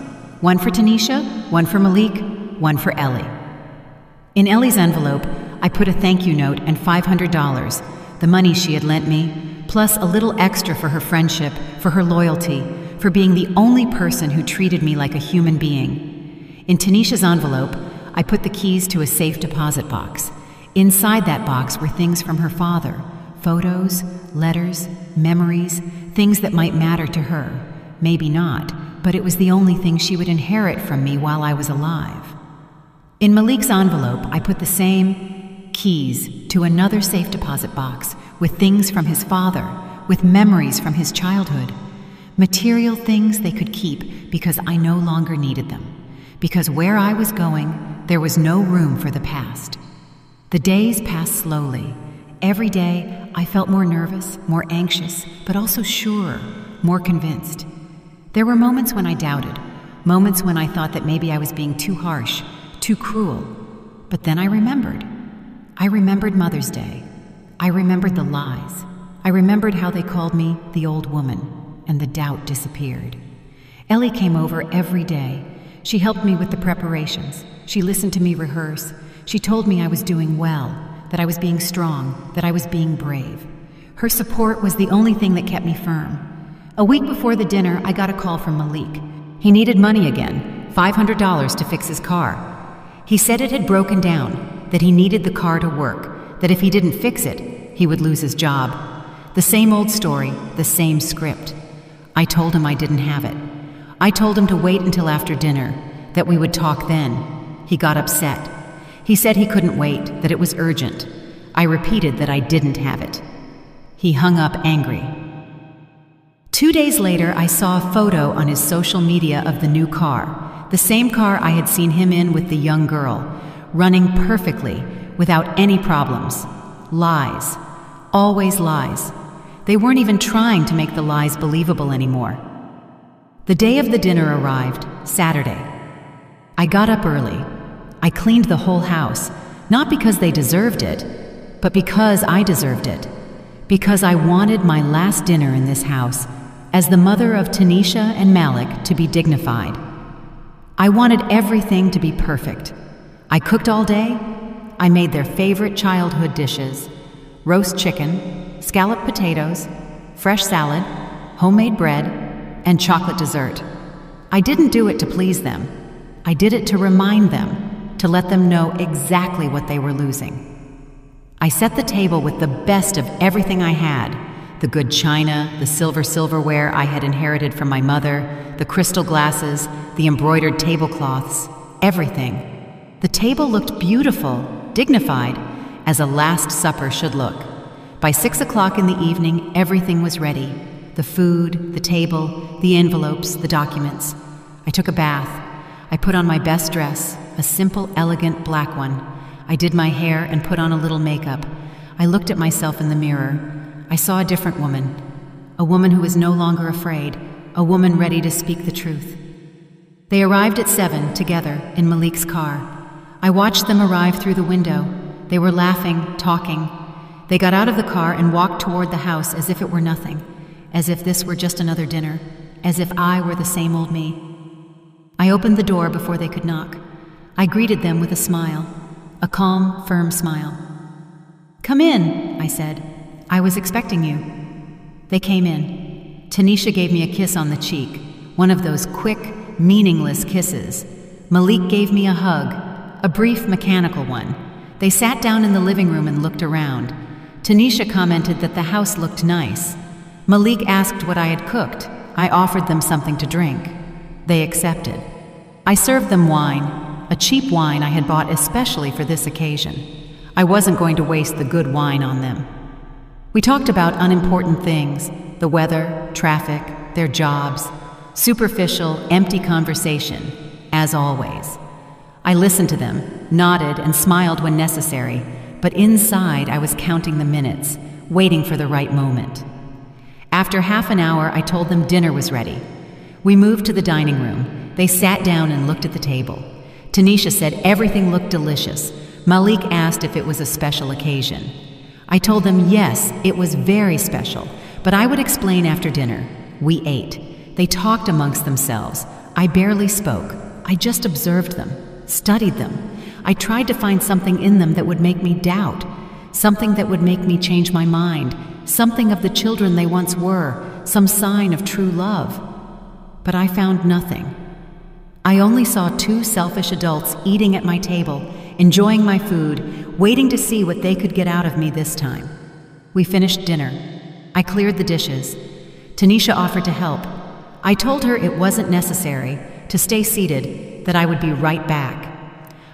one for Tanisha, one for Malik, one for Ellie. In Ellie's envelope, I put a thank you note and $500, the money she had lent me, plus a little extra for her friendship, for her loyalty, for being the only person who treated me like a human being. In Tanisha's envelope, I put the keys to a safe deposit box. Inside that box were things from her father, photos, letters, memories, things that might matter to her. Maybe not, but it was the only thing she would inherit from me while I was alive. In Malik's envelope, I put the same keys to another safe deposit box with things from his father, with memories from his childhood. Material things they could keep because I no longer needed them. Because where I was going, there was no room for the past. The days passed slowly. Every day, I felt more nervous, more anxious, but also sure, more convinced. There were moments when I doubted, moments when I thought that maybe I was being too harsh, too cruel. But then I remembered. I remembered Mother's Day. I remembered the lies. I remembered how they called me the old woman, and the doubt disappeared. Ellie came over every day. She helped me with the preparations. She listened to me rehearse. She told me I was doing well, that I was being strong, that I was being brave. Her support was the only thing that kept me firm. A week before the dinner, I got a call from Malik. He needed money again, $500 to fix his car. He said it had broken down, that he needed the car to work, that if he didn't fix it, he would lose his job. The same old story, the same script. I told him I didn't have it. I told him to wait until after dinner, that we would talk then. He got upset. He said he couldn't wait, that it was urgent. I repeated that I didn't have it. He hung up angry. 2 days later, I saw a photo on his social media of the new car, the same car I had seen him in with the young girl, running perfectly, without any problems. Lies. Always lies. They weren't even trying to make the lies believable anymore. The day of the dinner arrived, Saturday. I got up early. I cleaned the whole house, not because they deserved it, but because I deserved it. Because I wanted my last dinner in this house, as the mother of Tanisha and Malik, to be dignified. I wanted everything to be perfect. I cooked all day. I made their favorite childhood dishes: roast chicken, scalloped potatoes, fresh salad, homemade bread, and chocolate dessert. I didn't do it to please them. I did it to remind them, to let them know exactly what they were losing. I set the table with the best of everything I had: the good china, the silverware I had inherited from my mother, the crystal glasses, the embroidered tablecloths, everything. The table looked beautiful, dignified, as a Last Supper should look. By 6 o'clock in the evening, everything was ready. The food, the table, the envelopes, the documents. I took a bath. I put on my best dress, a simple, elegant black one. I did my hair and put on a little makeup. I looked at myself in the mirror. I saw a different woman, a woman who was no longer afraid, a woman ready to speak the truth. They arrived at 7 together in Malik's car. I watched them arrive through the window. They were laughing, talking. They got out of the car and walked toward the house as if it were nothing, as if this were just another dinner, as if I were the same old me. I opened the door before they could knock. I greeted them with a smile, a calm, firm smile. "Come in," I said. "I was expecting you." They came in. Tanisha gave me a kiss on the cheek, one of those quick, meaningless kisses. Malik gave me a hug, a brief, mechanical one. They sat down in the living room and looked around. Tanisha commented that the house looked nice. Malik asked what I had cooked. I offered them something to drink. They accepted. I served them wine, a cheap wine I had bought especially for this occasion. I wasn't going to waste the good wine on them. We talked about unimportant things, the weather, traffic, their jobs, superficial, empty conversation, as always. I listened to them, nodded, and smiled when necessary, but inside I was counting the minutes, waiting for the right moment. After half an hour, I told them dinner was ready. We moved to the dining room. They sat down and looked at the table. Tanisha said everything looked delicious. Malik asked if it was a special occasion. I told them yes, it was very special, but I would explain after dinner. We ate. They talked amongst themselves. I barely spoke. I just observed them, studied them. I tried to find something in them that would make me doubt, something that would make me change my mind, something of the children they once were, some sign of true love. But I found nothing. I only saw two selfish adults eating at my table, enjoying my food, waiting to see what they could get out of me this time. We finished dinner. I cleared the dishes. Tanisha offered to help. I told her it wasn't necessary, to stay seated, that I would be right back.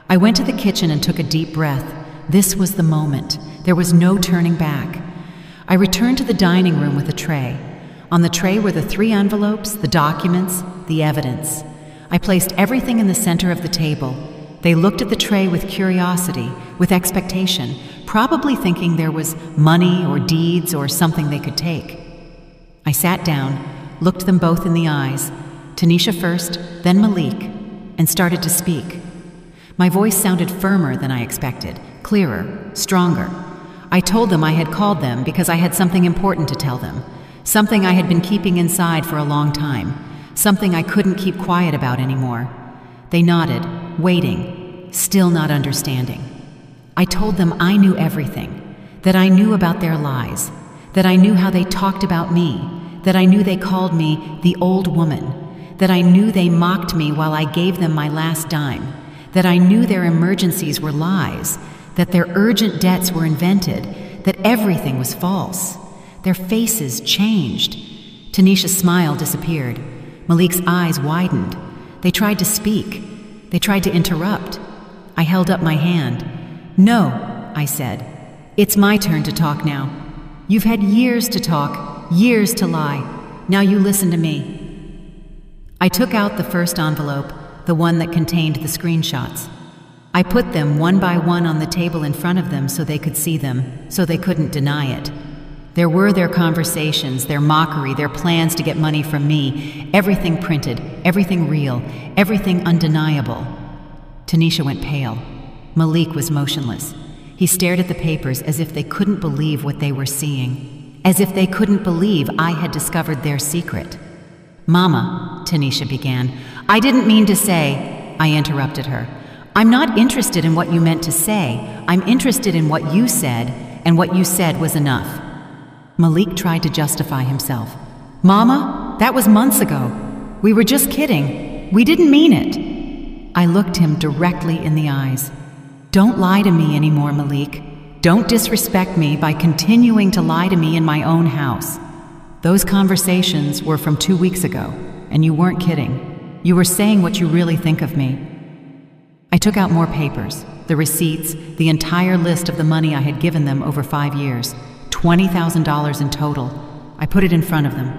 I went to the kitchen and took a deep breath. This was the moment. There was no turning back. I returned to the dining room with a tray. On the tray were the 3 envelopes, the documents, the evidence. I placed everything in the center of the table. They looked at the tray with curiosity, with expectation, probably thinking there was money or deeds or something they could take. I sat down, looked them both in the eyes, Tanisha first, then Malik, and started to speak. My voice sounded firmer than I expected, clearer, stronger. I told them I had called them because I had something important to tell them, something I had been keeping inside for a long time, something I couldn't keep quiet about anymore. They nodded, waiting, still not understanding. I told them I knew everything, that I knew about their lies, that I knew how they talked about me, that I knew they called me the old woman, that I knew they mocked me while I gave them my last dime, that I knew their emergencies were lies, that their urgent debts were invented, that everything was false. Their faces changed. Tanisha's smile disappeared. Malik's eyes widened. They tried to speak. They tried to interrupt. I held up my hand. "No," I said. "It's my turn to talk now. You've had years to talk, years to lie. Now you listen to me." I took out the first envelope, the one that contained the screenshots. I put them one by one on the table in front of them so they could see them, so they couldn't deny it. There were their conversations, their mockery, their plans to get money from me, everything printed, everything real, everything undeniable. Tanisha went pale. Malik was motionless. He stared at the papers as if they couldn't believe what they were seeing, as if they couldn't believe I had discovered their secret. "Mama," Tanisha began, "I didn't mean to say," I interrupted her. "I'm not interested in what you meant to say. I'm interested in what you said, and what you said was enough." Malik tried to justify himself. "Mama, that was months ago. We were just kidding. We didn't mean it." I looked him directly in the eyes. "Don't lie to me anymore, Malik. Don't disrespect me by continuing to lie to me in my own house. Those conversations were from 2 weeks ago, and you weren't kidding. You were saying what you really think of me." I took out more papers, the receipts, the entire list of the money I had given them over 5 years, $20,000 in total. I put it in front of them.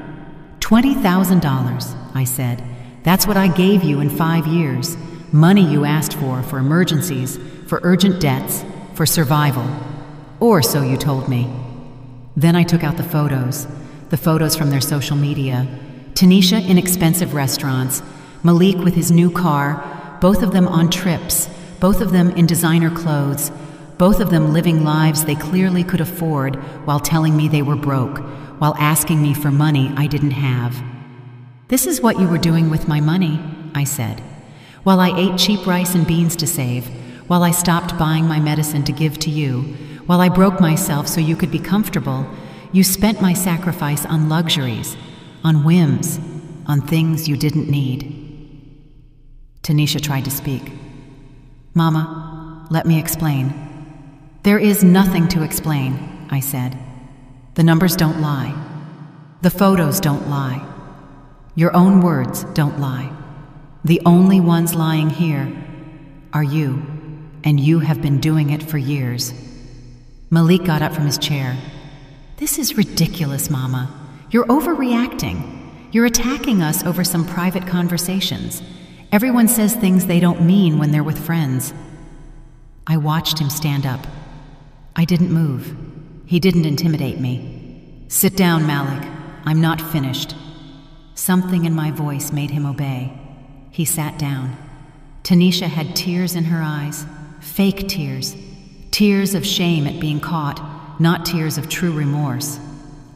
$20,000, I said. That's what I gave you in 5 years. Money you asked for emergencies, for urgent debts, for survival. Or so you told me. Then I took out the photos from their social media. Tanisha in expensive restaurants, Malik with his new car, both of them on trips, both of them in designer clothes, both of them living lives they clearly could afford while telling me they were broke, while asking me for money I didn't have. "This is what you were doing with my money," I said. "While I ate cheap rice and beans to save, while I stopped buying my medicine to give to you, while I broke myself so you could be comfortable, you spent my sacrifice on luxuries, on whims, on things you didn't need. Tanisha tried to speak. Mama, let me explain. There is nothing to explain, I said. The numbers don't lie. The photos don't lie. Your own words don't lie. The only ones lying here are you, and you have been doing it for years. Malik got up from his chair. This is ridiculous, Mama. You're overreacting. You're attacking us over some private conversations. Everyone says things they don't mean when they're with friends. I watched him stand up. I didn't move. He didn't intimidate me. Sit down, Malik. I'm not finished. Something in my voice made him obey. He sat down. Tanisha had tears in her eyes, fake tears. Tears of shame at being caught, not tears of true remorse.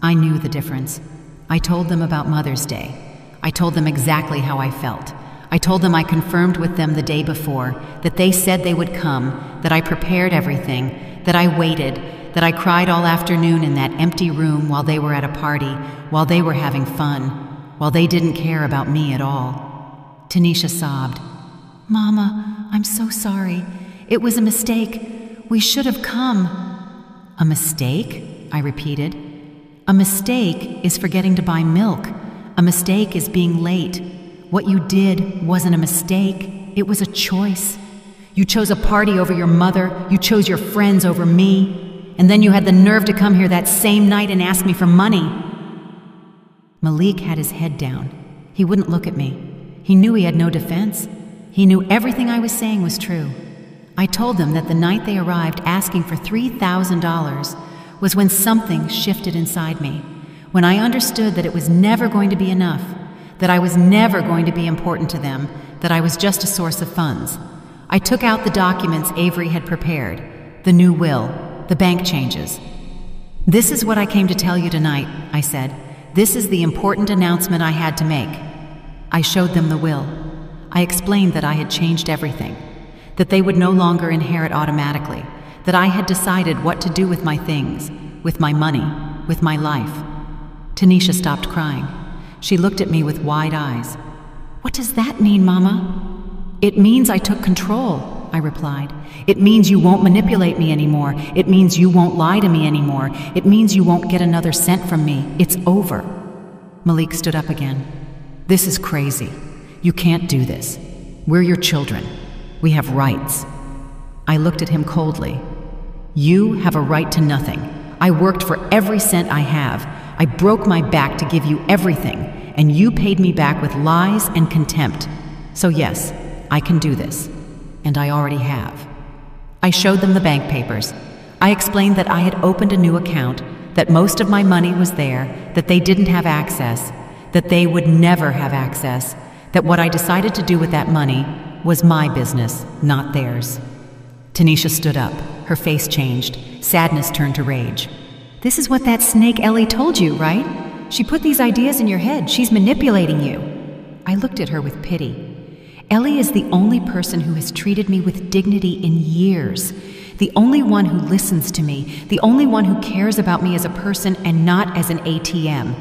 I knew the difference. I told them about Mother's Day. I told them exactly how I felt. I told them I confirmed with them the day before, that they said they would come, that I prepared everything, that I waited, that I cried all afternoon in that empty room while they were at a party, while they were having fun, while they didn't care about me at all. Tanisha sobbed. Mama, I'm so sorry. It was a mistake. We should have come. A mistake? I repeated. A mistake is forgetting to buy milk. A mistake is being late. What you did wasn't a mistake. It was a choice. You chose a party over your mother. You chose your friends over me. And then you had the nerve to come here that same night and ask me for money. Malik had his head down. He wouldn't look at me. He knew he had no defense. He knew everything I was saying was true. I told them that the night they arrived asking for $3,000 was when something shifted inside me, when I understood that it was never going to be enough, that I was never going to be important to them, that I was just a source of funds. I took out the documents Avery had prepared, the new will, the bank changes. This is what I came to tell you tonight, I said. This is the important announcement I had to make. I showed them the will. I explained that I had changed everything, that they would no longer inherit automatically, that I had decided what to do with my things, with my money, with my life. Tanisha stopped crying. She looked at me with wide eyes. What does that mean, Mama? It means I took control, I replied. It means you won't manipulate me anymore. It means you won't lie to me anymore. It means you won't get another cent from me. It's over. Malik stood up again. This is crazy. You can't do this. We're your children. We have rights. I looked at him coldly. You have a right to nothing. I worked for every cent I have. I broke my back to give you everything, and you paid me back with lies and contempt. So yes, I can do this, and I already have. I showed them the bank papers. I explained that I had opened a new account, that most of my money was there, that they didn't have access, that they would never have access, that what I decided to do with that money was my business, not theirs. Tanisha stood up. Her face changed. Sadness turned to rage. This is what that snake Ellie told you, right? She put these ideas in your head. She's manipulating you. I looked at her with pity. Ellie is the only person who has treated me with dignity in years. The only one who listens to me. The only one who cares about me as a person and not as an ATM.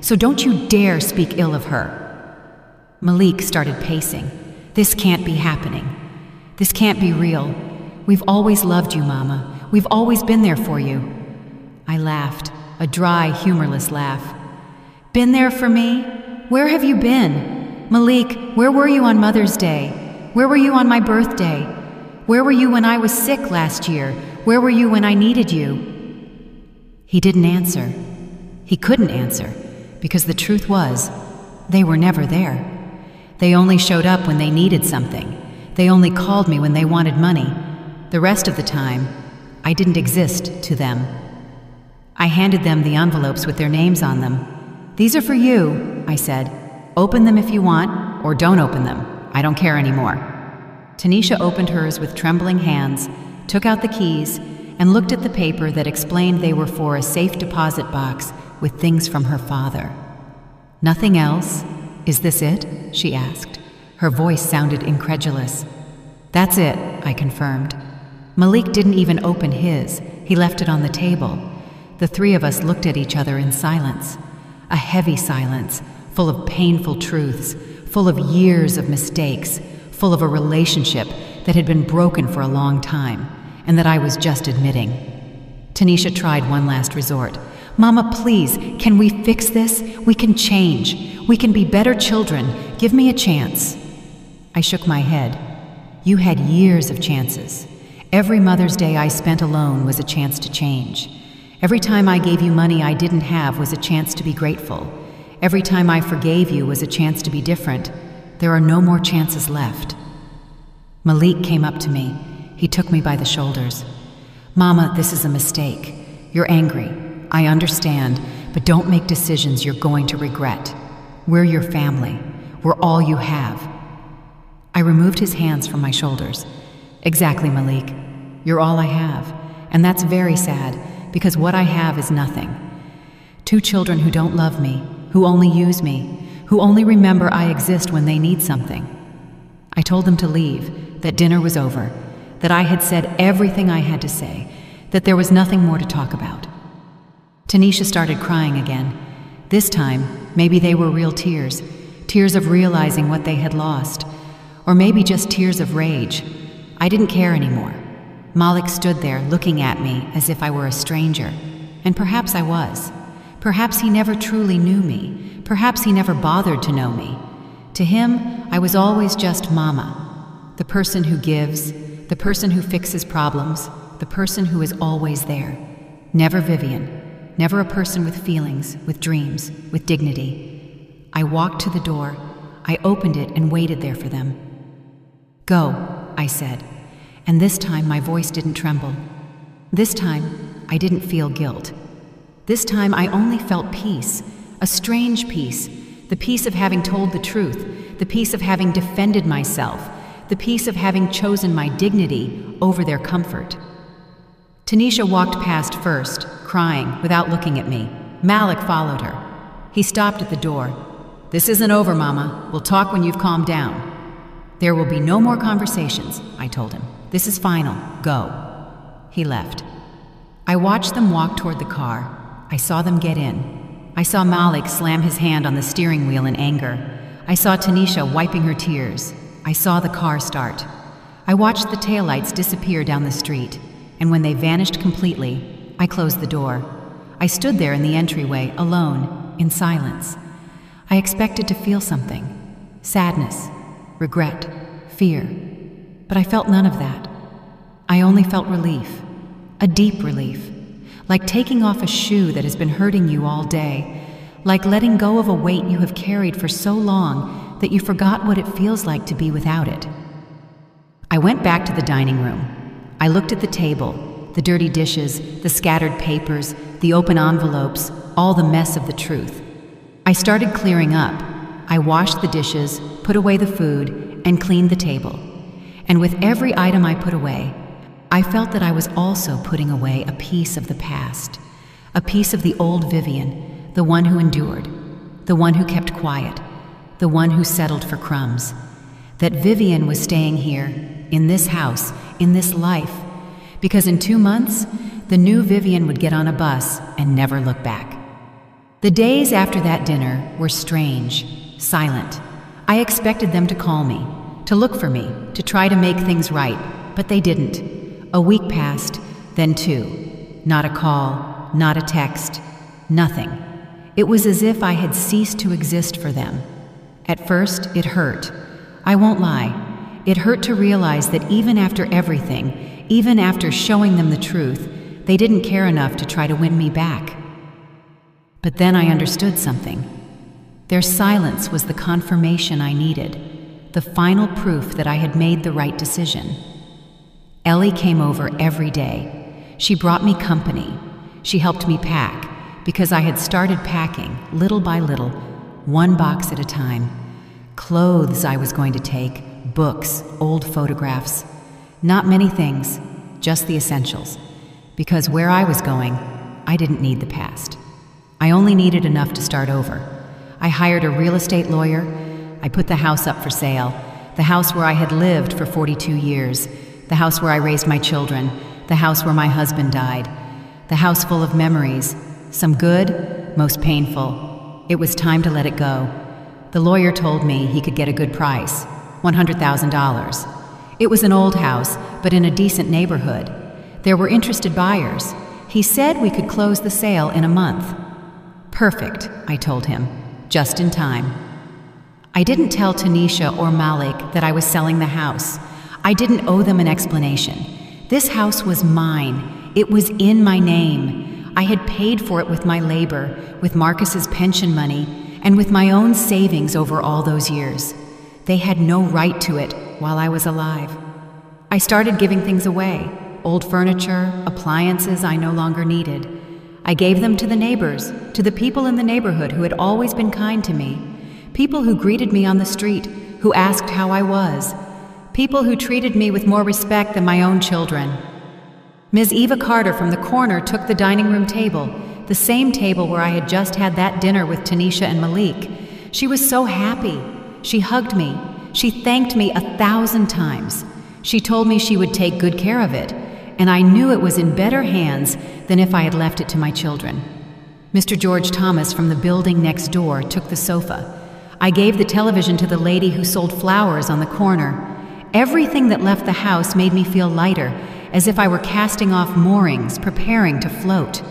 So don't you dare speak ill of her. Malik started pacing. This can't be happening. This can't be real. We've always loved you, Mama. We've always been there for you. I laughed, a dry, humorless laugh. Been there for me? Where have you been? Malik, where were you on Mother's Day? Where were you on my birthday? Where were you when I was sick last year? Where were you when I needed you? He didn't answer. He couldn't answer, because the truth was, they were never there. They only showed up when they needed something. They only called me when they wanted money. The rest of the time, I didn't exist to them. I handed them the envelopes with their names on them. These are for you, I said. Open them if you want, or don't open them. I don't care anymore. Tanisha opened hers with trembling hands, took out the keys, and looked at the paper that explained they were for a safe deposit box with things from her father. Nothing else? Is this it? She asked. Her voice sounded incredulous. That's it, I confirmed. Malik didn't even open his. He left it on the table. The three of us looked at each other in silence. A heavy silence, full of painful truths, full of years of mistakes, full of a relationship that had been broken for a long time, and that I was just admitting. Tanisha tried one last resort. "Mama, please, can we fix this? We can change. We can be better children. Give me a chance." I shook my head. "You had years of chances. Every Mother's Day I spent alone was a chance to change. Every time I gave you money I didn't have was a chance to be grateful. Every time I forgave you was a chance to be different. There are no more chances left." Malik came up to me. He took me by the shoulders. "Mama, this is a mistake. You're angry. I understand, but don't make decisions you're going to regret. We're your family. We're all you have." I removed his hands from my shoulders. "Exactly, Malik. You're all I have. And that's very sad, because what I have is nothing. 2 children who don't love me, who only use me, who only remember I exist when they need something." I told them to leave, that dinner was over, that I had said everything I had to say, that there was nothing more to talk about. Tanisha started crying again. This time, maybe they were real tears, tears of realizing what they had lost, or maybe just tears of rage. I didn't care anymore. Malik stood there looking at me as if I were a stranger, and perhaps I was. Perhaps he never truly knew me. Perhaps he never bothered to know me. To him, I was always just Mama, the person who gives, the person who fixes problems, the person who is always there. Never Vivian, never a person with feelings, with dreams, with dignity. I walked to the door, I opened it and waited there for them. "Go," I said, and this time my voice didn't tremble. This time, I didn't feel guilt. This time I only felt peace, a strange peace, the peace of having told the truth, the peace of having defended myself, the peace of having chosen my dignity over their comfort. Tanisha walked past first, crying, without looking at me. Malik followed her. He stopped at the door. "This isn't over, Mama. We'll talk when you've calmed down." "There will be no more conversations," I told him. "This is final. Go." He left. I watched them walk toward the car. I saw them get in. I saw Malik slam his hand on the steering wheel in anger. I saw Tanisha wiping her tears. I saw the car start. I watched the taillights disappear down the street, and when they vanished completely, I closed the door. I stood there in the entryway, alone, in silence. I expected to feel something. Sadness, regret, fear. But I felt none of that. I only felt relief. A deep relief. Like taking off a shoe that has been hurting you all day. Like letting go of a weight you have carried for so long that you forgot what it feels like to be without it. I went back to the dining room. I looked at the table, the dirty dishes, the scattered papers, the open envelopes, all the mess of the truth. I started clearing up. I washed the dishes, put away the food, and cleaned the table. And with every item I put away, I felt that I was also putting away a piece of the past, a piece of the old Vivian, the one who endured, the one who kept quiet, the one who settled for crumbs. That Vivian was staying here, in this house, in this life, because in 2 months, the new Vivian would get on a bus and never look back. The days after that dinner were strange, silent. I expected them to call me, to look for me, to try to make things right, but they didn't. A week passed, then 2. Not a call, not a text, nothing. It was as if I had ceased to exist for them. At first, it hurt. I won't lie. It hurt to realize that even after everything, even after showing them the truth, they didn't care enough to try to win me back. But then I understood something. Their silence was the confirmation I needed, the final proof that I had made the right decision. Ellie came over every day. She brought me company. She helped me pack, because I had started packing, little by little, 1 box at a time. Clothes I was going to take, books, old photographs. Not many things, just the essentials. Because where I was going, I didn't need the past. I only needed enough to start over. I hired a real estate lawyer. I put the house up for sale, the house where I had lived for 42 years, the house where I raised my children, the house where my husband died, the house full of memories, some good, most painful. It was time to let it go. The lawyer told me he could get a good price, $100,000. It was an old house, but in a decent neighborhood. There were interested buyers. He said we could close the sale in a month. Perfect, I told him, just in time. I didn't tell Tanisha or Malik that I was selling the house. I didn't owe them an explanation. This house was mine. It was in my name. I had paid for it with my labor, with Marcus's pension money, and with my own savings over all those years. They had no right to it while I was alive. I started giving things away, old furniture, appliances I no longer needed. I gave them to the neighbors, to the people in the neighborhood who had always been kind to me, people who greeted me on the street, who asked how I was, people who treated me with more respect than my own children. Ms. Eva Carter from the corner took the dining room table, the same table where I had just had that dinner with Tanisha and Malik. She was so happy. She hugged me. She thanked me 1,000 times. She told me she would take good care of it, and I knew it was in better hands than if I had left it to my children. Mr. George Thomas from the building next door took the sofa. I gave the television to the lady who sold flowers on the corner. Everything that left the house made me feel lighter, as if I were casting off moorings, preparing to float.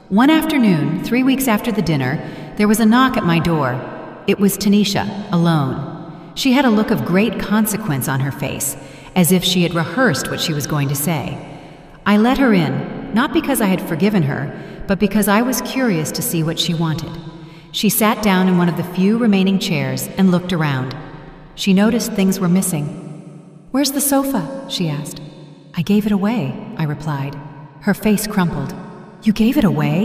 One afternoon, 3 weeks after the dinner, there was a knock at my door. It was Tanisha, alone. She had a look of great consequence on her face, as if she had rehearsed what she was going to say. I let her in, not because I had forgiven her, but because I was curious to see what she wanted. She sat down in one of the few remaining chairs and looked around. She noticed things were missing. "Where's the sofa?" she asked. "I gave it away," I replied. Her face crumpled. "You gave it away?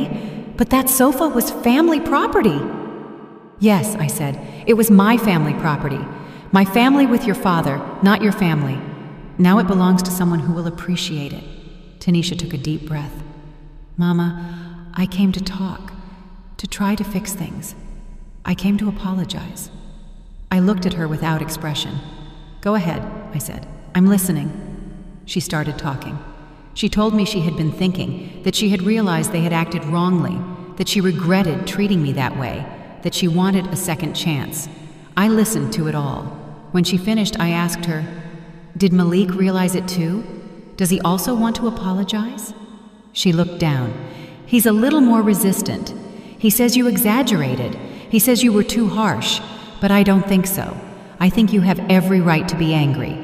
But that sofa was family property." "Yes," I said, "it was my family property. My family with your father, not your family. Now it belongs to someone who will appreciate it." Tanisha took a deep breath. "Mama, I came to talk, to try to fix things. I came to apologize." I looked at her without expression. "Go ahead," I said. "I'm listening." She started talking. She told me she had been thinking, that she had realized they had acted wrongly, that she regretted treating me that way, that she wanted a second chance. I listened to it all. When she finished, I asked her, "Did Malik realize it too? Does he also want to apologize?" She looked down. "He's a little more resistant. He says you exaggerated. He says you were too harsh, but I don't think so. I think you have every right to be angry."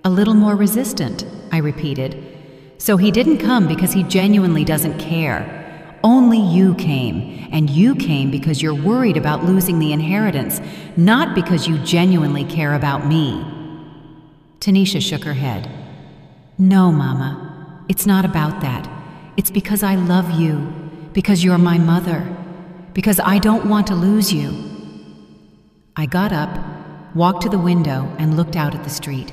"A little more resistant," I repeated. "So he didn't come because he genuinely doesn't care. Only you came, and you came because you're worried about losing the inheritance, not because you genuinely care about me." Tanisha shook her head. "No, Mama, it's not about that. It's because I love you, because you're my mother, because I don't want to lose you." I got up, walked to the window, and looked out at the street.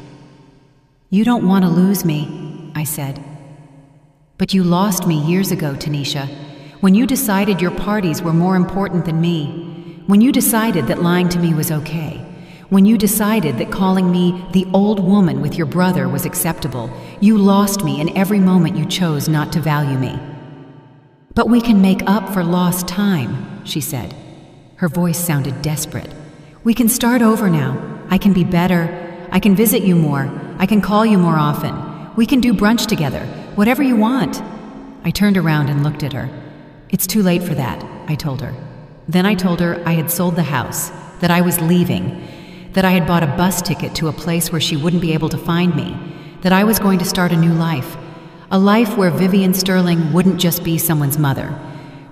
"You don't want to lose me," I said. "But you lost me years ago, Tanisha, when you decided your parties were more important than me, when you decided that lying to me was okay, when you decided that calling me the old woman with your brother was acceptable. You lost me in every moment you chose not to value me." "But we can make up for lost time," she said. Her voice sounded desperate. "We can start over now. I can be better. I can visit you more. I can call you more often. We can do brunch together. Whatever you want." I turned around and looked at her. "It's too late for that," I told her. Then I told her I had sold the house, that I was leaving, that I had bought a bus ticket to a place where she wouldn't be able to find me, that I was going to start a new life, a life where Vivian Sterling wouldn't just be someone's mother,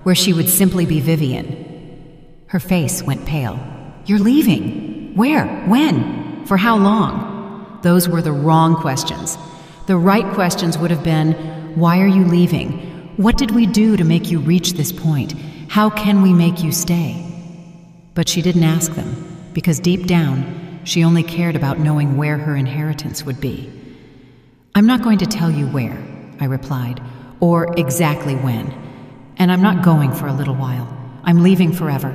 where she would simply be Vivian. Her face went pale. "You're leaving? Where? When? For how long?" Those were the wrong questions. The right questions would have been, "Why are you leaving? What did we do to make you reach this point? How can we make you stay?" But she didn't ask them, because deep down, she only cared about knowing where her inheritance would be. "I'm not going to tell you where," I replied, "or exactly when. And I'm not going for a little while. I'm leaving forever."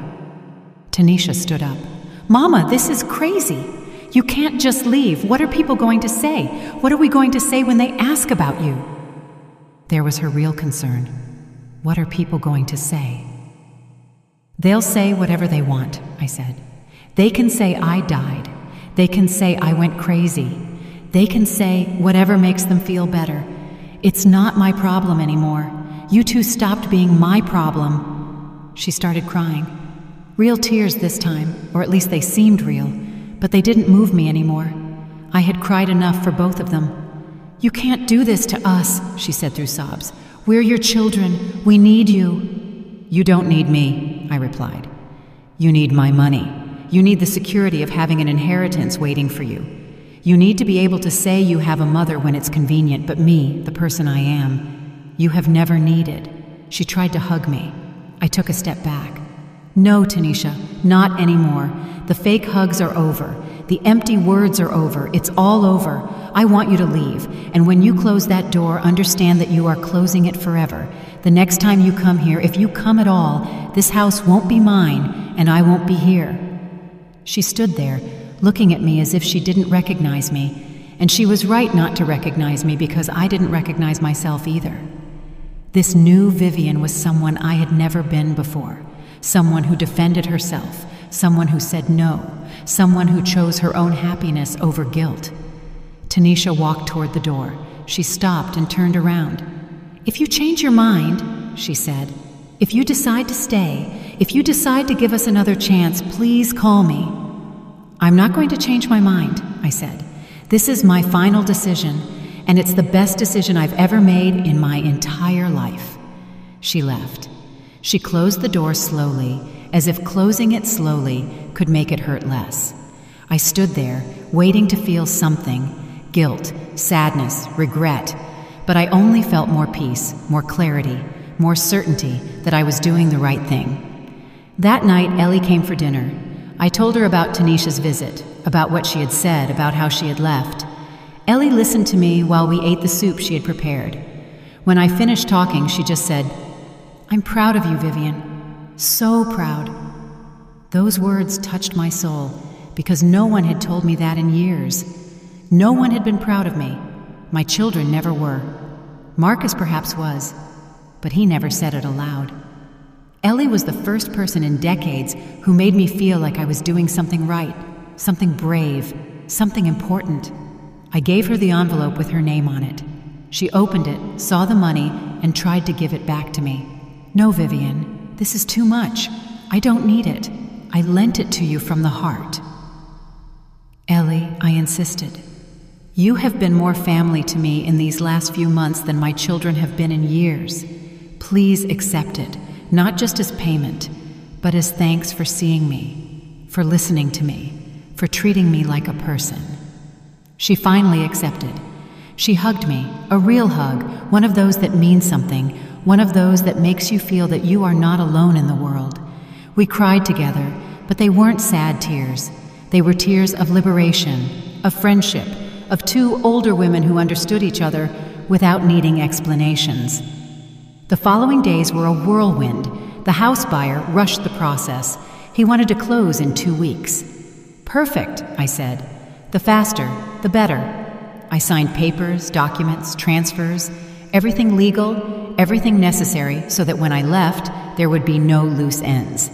Tanisha stood up. "Mama, this is crazy. You can't just leave. What are people going to say? What are we going to say when they ask about you?" There was her real concern. What are people going to say? "They'll say whatever they want," I said. They can say I died. They can say I went crazy. They can say whatever makes them feel better. It's not my problem anymore. You two stopped being my problem. She started crying. Real tears this time, or at least they seemed real, but they didn't move me anymore. I had cried enough for both of them. You can't do this to us, she said through sobs. We're your children. We need you. You don't need me, I replied. You need my money. You need the security of having an inheritance waiting for you. You need to be able to say you have a mother when it's convenient, but me, the person I am, you have never needed. She tried to hug me. I took a step back. No, Tanisha, not anymore. The fake hugs are over. The empty words are over. It's all over. I want you to leave. And when you close that door, understand that you are closing it forever. The next time you come here, if you come at all, this house won't be mine, and I won't be here. She stood there, looking at me as if she didn't recognize me, and she was right not to recognize me because I didn't recognize myself either. This new Vivian was someone I had never been before, someone who defended herself, someone who said no, someone who chose her own happiness over guilt. Tanisha walked toward the door. She stopped and turned around. If you change your mind, she said, if you decide to stay, if you decide to give us another chance, please call me. I'm not going to change my mind, I said. This is my final decision, and it's the best decision I've ever made in my entire life. She left. She closed the door slowly, as if closing it slowly could make it hurt less. I stood there, waiting to feel something, guilt, sadness, regret, but I only felt more peace, more clarity, more certainty that I was doing the right thing. That night, Ellie came for dinner. I told her about Tanisha's visit, about what she had said, about how she had left. Ellie listened to me while we ate the soup she had prepared. When I finished talking, she just said, I'm proud of you, Vivian. So proud. Those words touched my soul because no one had told me that in years. No one had been proud of me. My children never were. Marcus perhaps was, but he never said it aloud. Ellie was the first person in decades who made me feel like I was doing something right, something brave, something important. I gave her the envelope with her name on it. She opened it, saw the money, and tried to give it back to me. No, Vivian, this is too much. I don't need it. I lent it to you from the heart. Ellie, I insisted. You have been more family to me in these last few months than my children have been in years. Please accept it. Not just as payment, but as thanks for seeing me, for listening to me, for treating me like a person. She finally accepted. She hugged me, a real hug, one of those that means something, one of those that makes you feel that you are not alone in the world. We cried together, but they weren't sad tears. They were tears of liberation, of friendship, of two older women who understood each other without needing explanations. The following days were a whirlwind. The house buyer rushed the process. He wanted to close in 2 weeks. Perfect, I said. The faster, the better. I signed papers, documents, transfers, everything legal, everything necessary so that when I left, there would be no loose ends.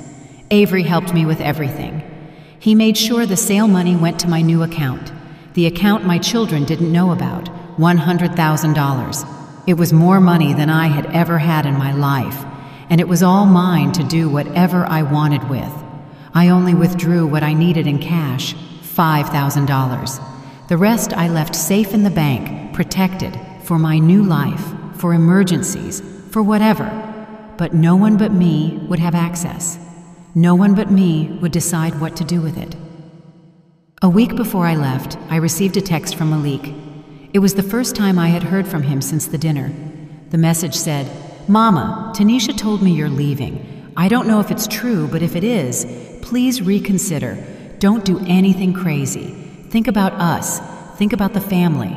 Avery helped me with everything. He made sure the sale money went to my new account, the account my children didn't know about, $100,000. It was more money than I had ever had in my life, and it was all mine to do whatever I wanted with. I only withdrew what I needed in cash, $5,000. The rest I left safe in the bank, protected, for my new life, for emergencies, for whatever. But no one but me would have access. No one but me would decide what to do with it. A week before I left, I received a text from Malik. It was the first time I had heard from him since the dinner. The message said, Mama, Tanisha told me you're leaving. I don't know if it's true, but if it is, please reconsider. Don't do anything crazy. Think about us. Think about the family.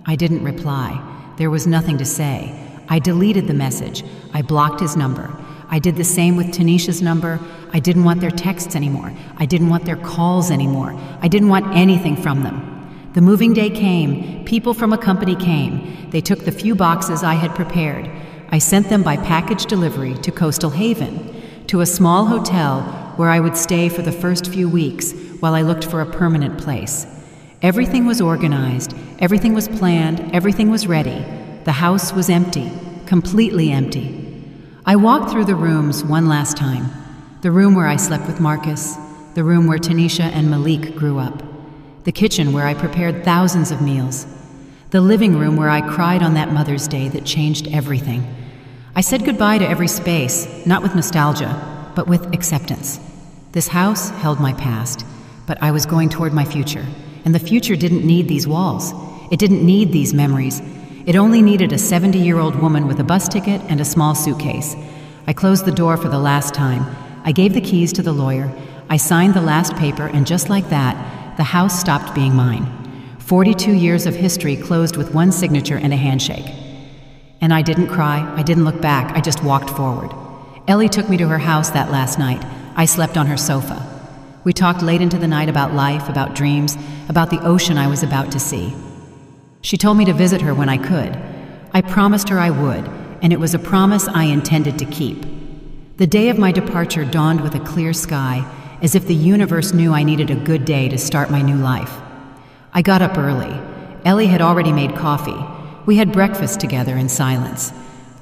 I didn't reply. There was nothing to say. I deleted the message. I blocked his number. I did the same with Tanisha's number. I didn't want their texts anymore. I didn't want their calls anymore. I didn't want anything from them. The moving day came. People from a company came. They took the few boxes I had prepared. I sent them by package delivery to Coastal Haven, to a small hotel where I would stay for the first few weeks while I looked for a permanent place. Everything was organized, everything was planned, everything was ready. The house was empty, completely empty. I walked through the rooms one last time. The room where I slept with Marcus, the room where Tanisha and Malik grew up, the kitchen where I prepared thousands of meals, the living room where I cried on that Mother's Day that changed everything. I said goodbye to every space, not with nostalgia, but with acceptance. This house held my past, but I was going toward my future, and the future didn't need these walls. It didn't need these memories. It only needed a 70-year-old woman with a bus ticket and a small suitcase. I closed the door for the last time. I gave the keys to the lawyer. I signed the last paper, and just like that, the house stopped being mine. 42 years of history closed with one signature and a handshake. And I didn't cry, I didn't look back, I just walked forward. Ellie took me to her house that last night. I slept on her sofa. We talked late into the night about life, about dreams, about the ocean I was about to see. She told me to visit her when I could. I promised her I would, and it was a promise I intended to keep. The day of my departure dawned with a clear sky, as if the universe knew I needed a good day to start my new life. I got up early. Ellie had already made coffee. We had breakfast together in silence,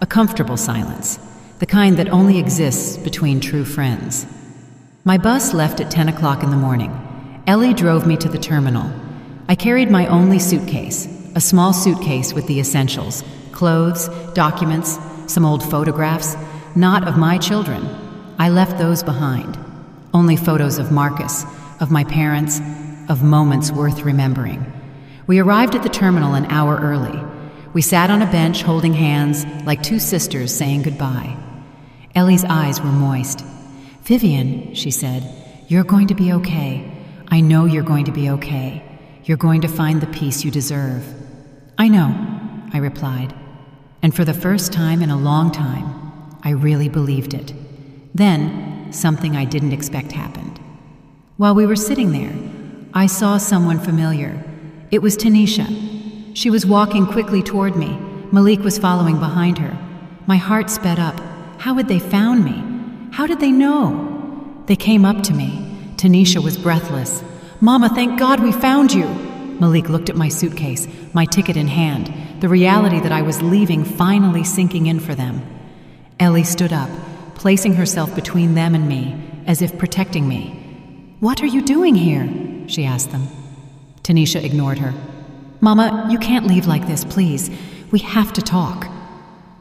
a comfortable silence, the kind that only exists between true friends. My bus left at 10 o'clock in the morning. Ellie drove me to the terminal. I carried my only suitcase, a small suitcase with the essentials, clothes, documents, some old photographs, not of my children. I left those behind. Only photos of Marcus, of my parents, of moments worth remembering. We arrived at the terminal an hour early. We sat on a bench holding hands like two sisters saying goodbye. Ellie's eyes were moist. "Vivian," she said, "you're going to be okay. I know you're going to be okay. You're going to find the peace you deserve." "I know," I replied. And for the first time in a long time, I really believed it. Then, something I didn't expect happened. While we were sitting there, I saw someone familiar. It was Tanisha. She was walking quickly toward me. Malik was following behind her. My heart sped up. How had they found me? How did they know? They came up to me. Tanisha was breathless. "Mama, thank God we found you." Malik looked at my suitcase, my ticket in hand, the reality that I was leaving finally sinking in for them. Ellie stood up, placing herself between them and me, as if protecting me. "What are you doing here?" she asked them. Tanisha ignored her. "Mama, you can't leave like this, please. We have to talk."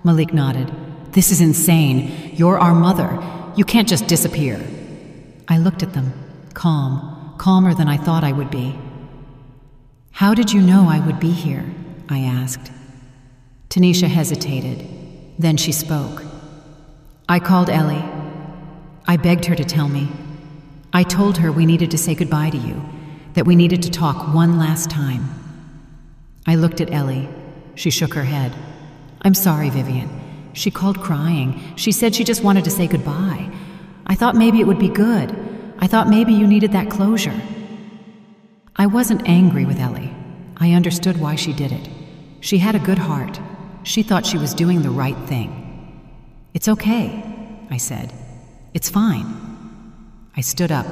Malik nodded. "This is insane. You're our mother. You can't just disappear." I looked at them, calm, calmer than I thought I would be. "How did you know I would be here?" I asked. Tanisha hesitated. Then she spoke. "I called Ellie. I begged her to tell me. I told her we needed to say goodbye to you, that we needed to talk one last time." I looked at Ellie. She shook her head. "I'm sorry, Vivian. She called crying. She said she just wanted to say goodbye. I thought maybe it would be good. I thought maybe you needed that closure." I wasn't angry with Ellie. I understood why she did it. She had a good heart. She thought she was doing the right thing. "It's okay," I said. "It's fine." I stood up.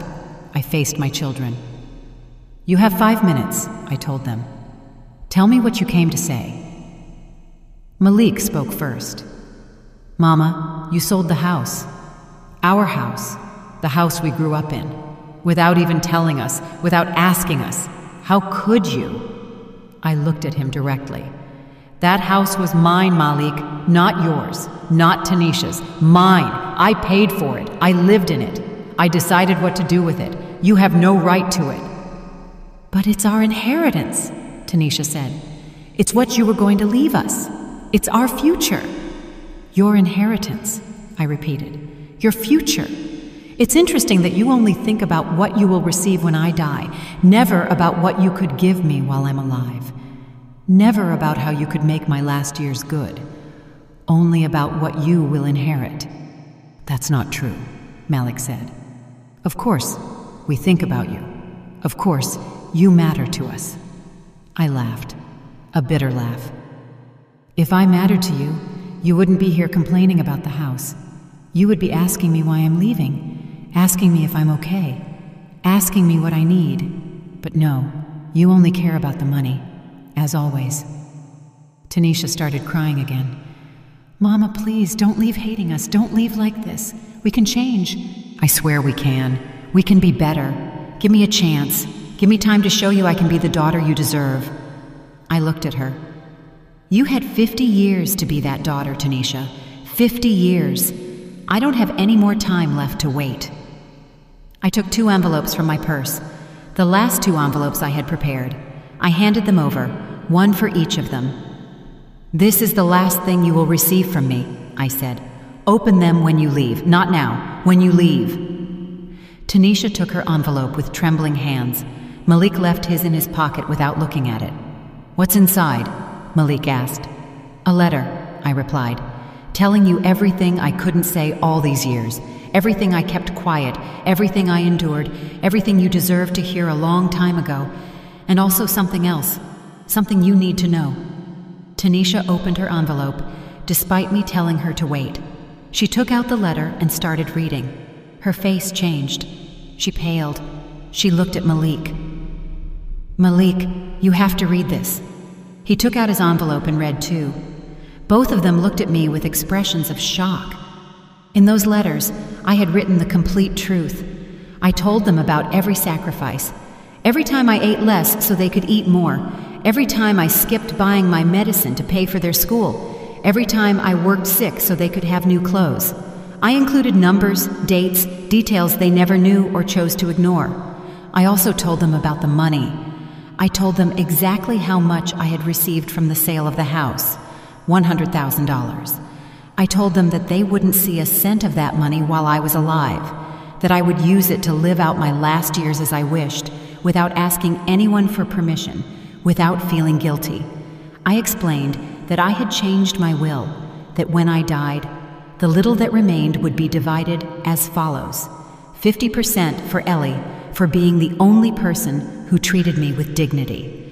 I faced my children. "You have 5 minutes," I told them. "Tell me what you came to say." Malik spoke first. "Mama, you sold the house. Our house. The house we grew up in. Without even telling us, without asking us. How could you?" I looked at him directly. "That house was mine, Malik, not yours, not Tanisha's. Mine. I paid for it. I lived in it. I decided what to do with it. You have no right to it." "But it's our inheritance," Tanisha said. "It's what you were going to leave us. It's our future." "Your inheritance," I repeated. "Your future. It's interesting that you only think about what you will receive when I die, never about what you could give me while I'm alive. Never about how you could make my last years good. Only about what you will inherit." "That's not true," Malik said. "Of course, we think about you. Of course, you matter to us." I laughed, a bitter laugh. "If I mattered to you, you wouldn't be here complaining about the house. You would be asking me why I'm leaving, asking me if I'm okay, asking me what I need. But no, you only care about the money, as always. Tanisha started crying again. Mama, please, don't leave hating us. Don't leave like this. We can change. I swear we can. We can be better. Give me a chance. Give me time to show you I can be the daughter you deserve. I looked at her. You had 50 years to be that daughter, Tanisha. 50 years. I don't have any more time left to wait. I took 2 envelopes from my purse, the last 2 envelopes I had prepared. I handed them over, one for each of them. This is the last thing you will receive from me, I said. Open them when you leave. Not now, when you leave. Tanisha took her envelope with trembling hands. Malik left his in his pocket without looking at it. What's inside? Malik asked. A letter, I replied, telling you everything I couldn't say all these years, everything I kept quiet, everything I endured, everything you deserved to hear a long time ago, and also something else, something you need to know. Tanisha opened her envelope, despite me telling her to wait. She took out the letter and started reading. Her face changed. She paled. She looked at Malik. Malik, you have to read this. He took out his envelope and read too. Both of them looked at me with expressions of shock. In those letters, I had written the complete truth. I told them about every sacrifice. Every time I ate less so they could eat more. Every time I skipped buying my medicine to pay for their school. Every time I worked sick so they could have new clothes. I included numbers, dates, details they never knew or chose to ignore. I also told them about the money. I told them exactly how much I had received from the sale of the house, $100,000. I told them that they wouldn't see a cent of that money while I was alive, that I would use it to live out my last years as I wished, without asking anyone for permission, without feeling guilty. I explained that I had changed my will, that when I died, the little that remained would be divided as follows: 50% for Ellie, for being the only person who treated me with dignity.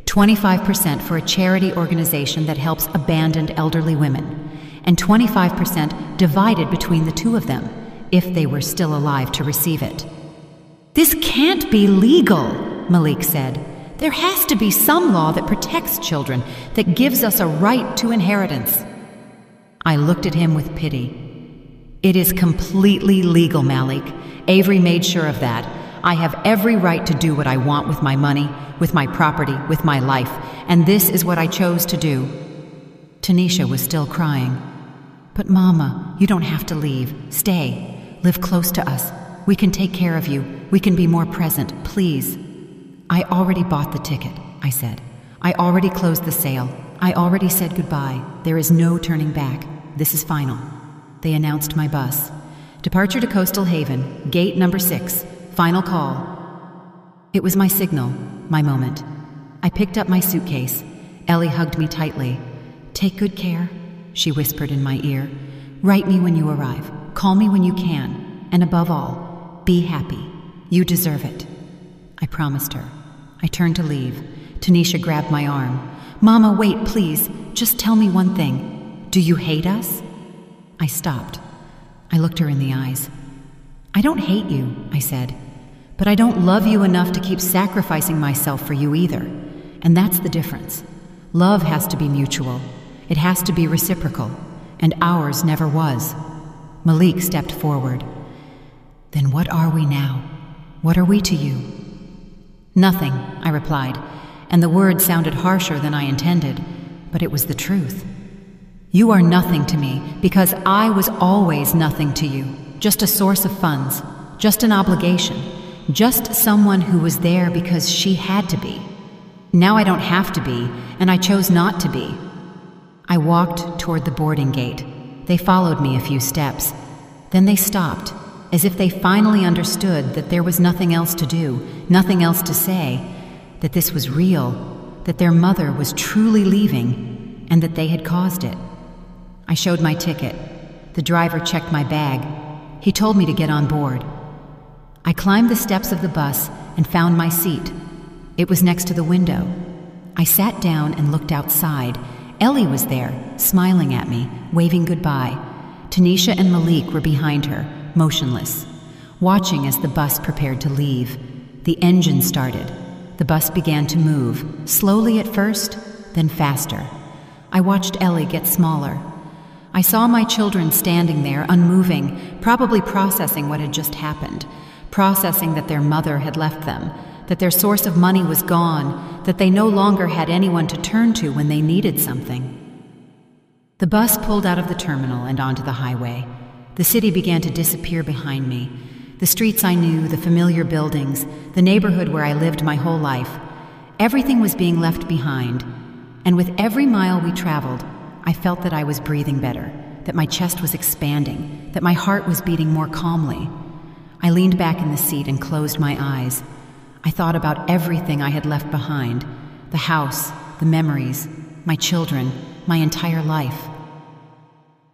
25% for a charity organization that helps abandoned elderly women, and 25% divided between the 2 of them, if they were still alive to receive it. This can't be legal, Malik said. There has to be some law that protects children, that gives us a right to inheritance. I looked at him with pity. It is completely legal, Malik. Avery made sure of that. I have every right to do what I want with my money, with my property, with my life, and this is what I chose to do. Tanisha was still crying. But Mama, you don't have to leave. Stay. Live close to us. We can take care of you. We can be more present, please. I already bought the ticket, I said. I already closed the sale. I already said goodbye. There is no turning back. This is final. They announced my bus. Departure to Coastal Haven, gate number 6. Final call. It was my signal, my moment. I picked up my suitcase. Ellie hugged me tightly. Take good care, she whispered in my ear. Write me when you arrive. Call me when you can. And above all, be happy. You deserve it. I promised her. I turned to leave. Tanisha grabbed my arm. Mama, wait, please. Just tell me one thing. Do you hate us? I stopped. I looked her in the eyes. I don't hate you, I said. But I don't love you enough to keep sacrificing myself for you either. And that's the difference. Love has to be mutual. It has to be reciprocal. And ours never was. Malik stepped forward. Then what are we now? What are we to you? Nothing, I replied, and the word sounded harsher than I intended, but it was the truth. You are nothing to me because I was always nothing to you, just a source of funds, just an obligation, just someone who was there because she had to be. Now I don't have to be, and I chose not to be. I walked toward the boarding gate. They followed me a few steps. Then they stopped, as if they finally understood that there was nothing else to do, nothing else to say, that this was real, that their mother was truly leaving, and that they had caused it. I showed my ticket. The driver checked my bag. He told me to get on board. I climbed the steps of the bus and found my seat. It was next to the window. I sat down and looked outside. Ellie was there, smiling at me, waving goodbye. Tanisha and Malik were behind her, motionless. watching as the bus prepared to leave. The engine started. The bus began to move, slowly at first, then faster. I watched Ellie get smaller. I saw my children standing there, unmoving, probably processing what had just happened, processing that their mother had left them, that their source of money was gone, that they no longer had anyone to turn to when they needed something. The bus pulled out of the terminal and onto the highway. The city began to disappear behind me. The streets I knew, the familiar buildings, the neighborhood where I lived my whole life, everything was being left behind. And with every mile we traveled, I felt that I was breathing better, that my chest was expanding, that my heart was beating more calmly. I leaned back in the seat and closed my eyes. I thought about everything I had left behind, the house, the memories, my children, my entire life.